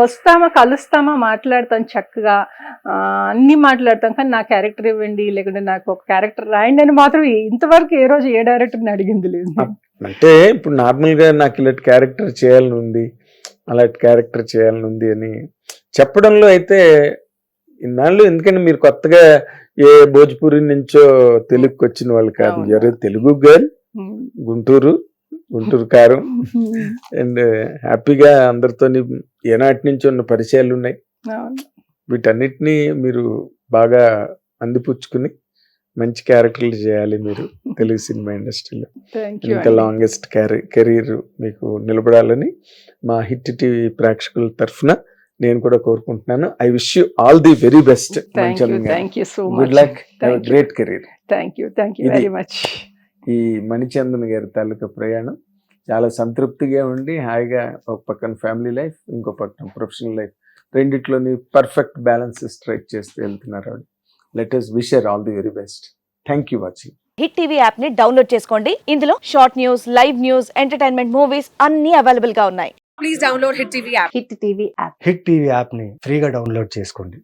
S3: వస్తామా కలుస్తామా మాట్లాడతాను చక్కగా, అన్ని మాట్లాడతాం, కానీ నా క్యారెక్టర్ ఇవ్వండి లేకుంటే నాకు ఒక క్యారెక్టర్ రాయండి అని మాత్రం ఇంతవరకు ఏ రోజు ఏ డైరెక్టర్ని అడిగింది లేదు.
S2: అంటే ఇప్పుడు నార్మల్గా నాకు ఇలాంటి క్యారెక్టర్ చేయాలని ఉంది, అలాంటి క్యారెక్టర్ చేయాలని ఉంది అని చెప్పడంలో అయితే ఇన్నాళ్ళు, ఎందుకంటే మీరు కొత్తగా ఏ భోజ్పూరి నుంచో తెలుగుకి వచ్చిన వాళ్ళు కాదు, ఎవరు తెలుగు గర్ల్, గుంటూరు కారం, అండ్ హ్యాపీగా అందరితో ఏనాటి నుంచి ఉన్న పరిచయాలు ఉన్నాయి. వీటన్నిటినీ మీరు బాగా అందిపుచ్చుకుని మంచి క్యారెక్టర్లు చేయాలి మీరు తెలుగు సినిమా ఇండస్ట్రీలో. ఇంకా లాంగెస్ట్ కెరీర్ మీకు నిలబడాలని మా హిట్ టీవీ ప్రేక్షకుల తరఫున నేను కూడా కోరుకుంటున్నాను. I wish you all the very best. Good luck, great career. ఈ మణిచందన్ గారి తాలూకా ప్రయాణం చాలా సంతృప్తిగా ఉండి హాయిగా ఒక పక్కన ఫ్యామిలీ లైఫ్, ఇంకో పక్కన ప్రొఫెషనల్ లైఫ్, రెండిట్లోని పర్ఫెక్ట్ బ్యాలెన్స్ స్ట్రైక్ చేస్తూ వెళ్తున్నారు. Let us wish her all the very best. Thank you watching.
S4: Hit TV app ని డౌన్లోడ్ చేసుకోండి. ఇందులో short news, live news, entertainment movies అన్ని అవైలబుల్ గా ఉన్నాయి. Please download hit TV app.
S5: Hit TV app ని ఫ్రీగా డౌన్లోడ్ చేసుకోండి.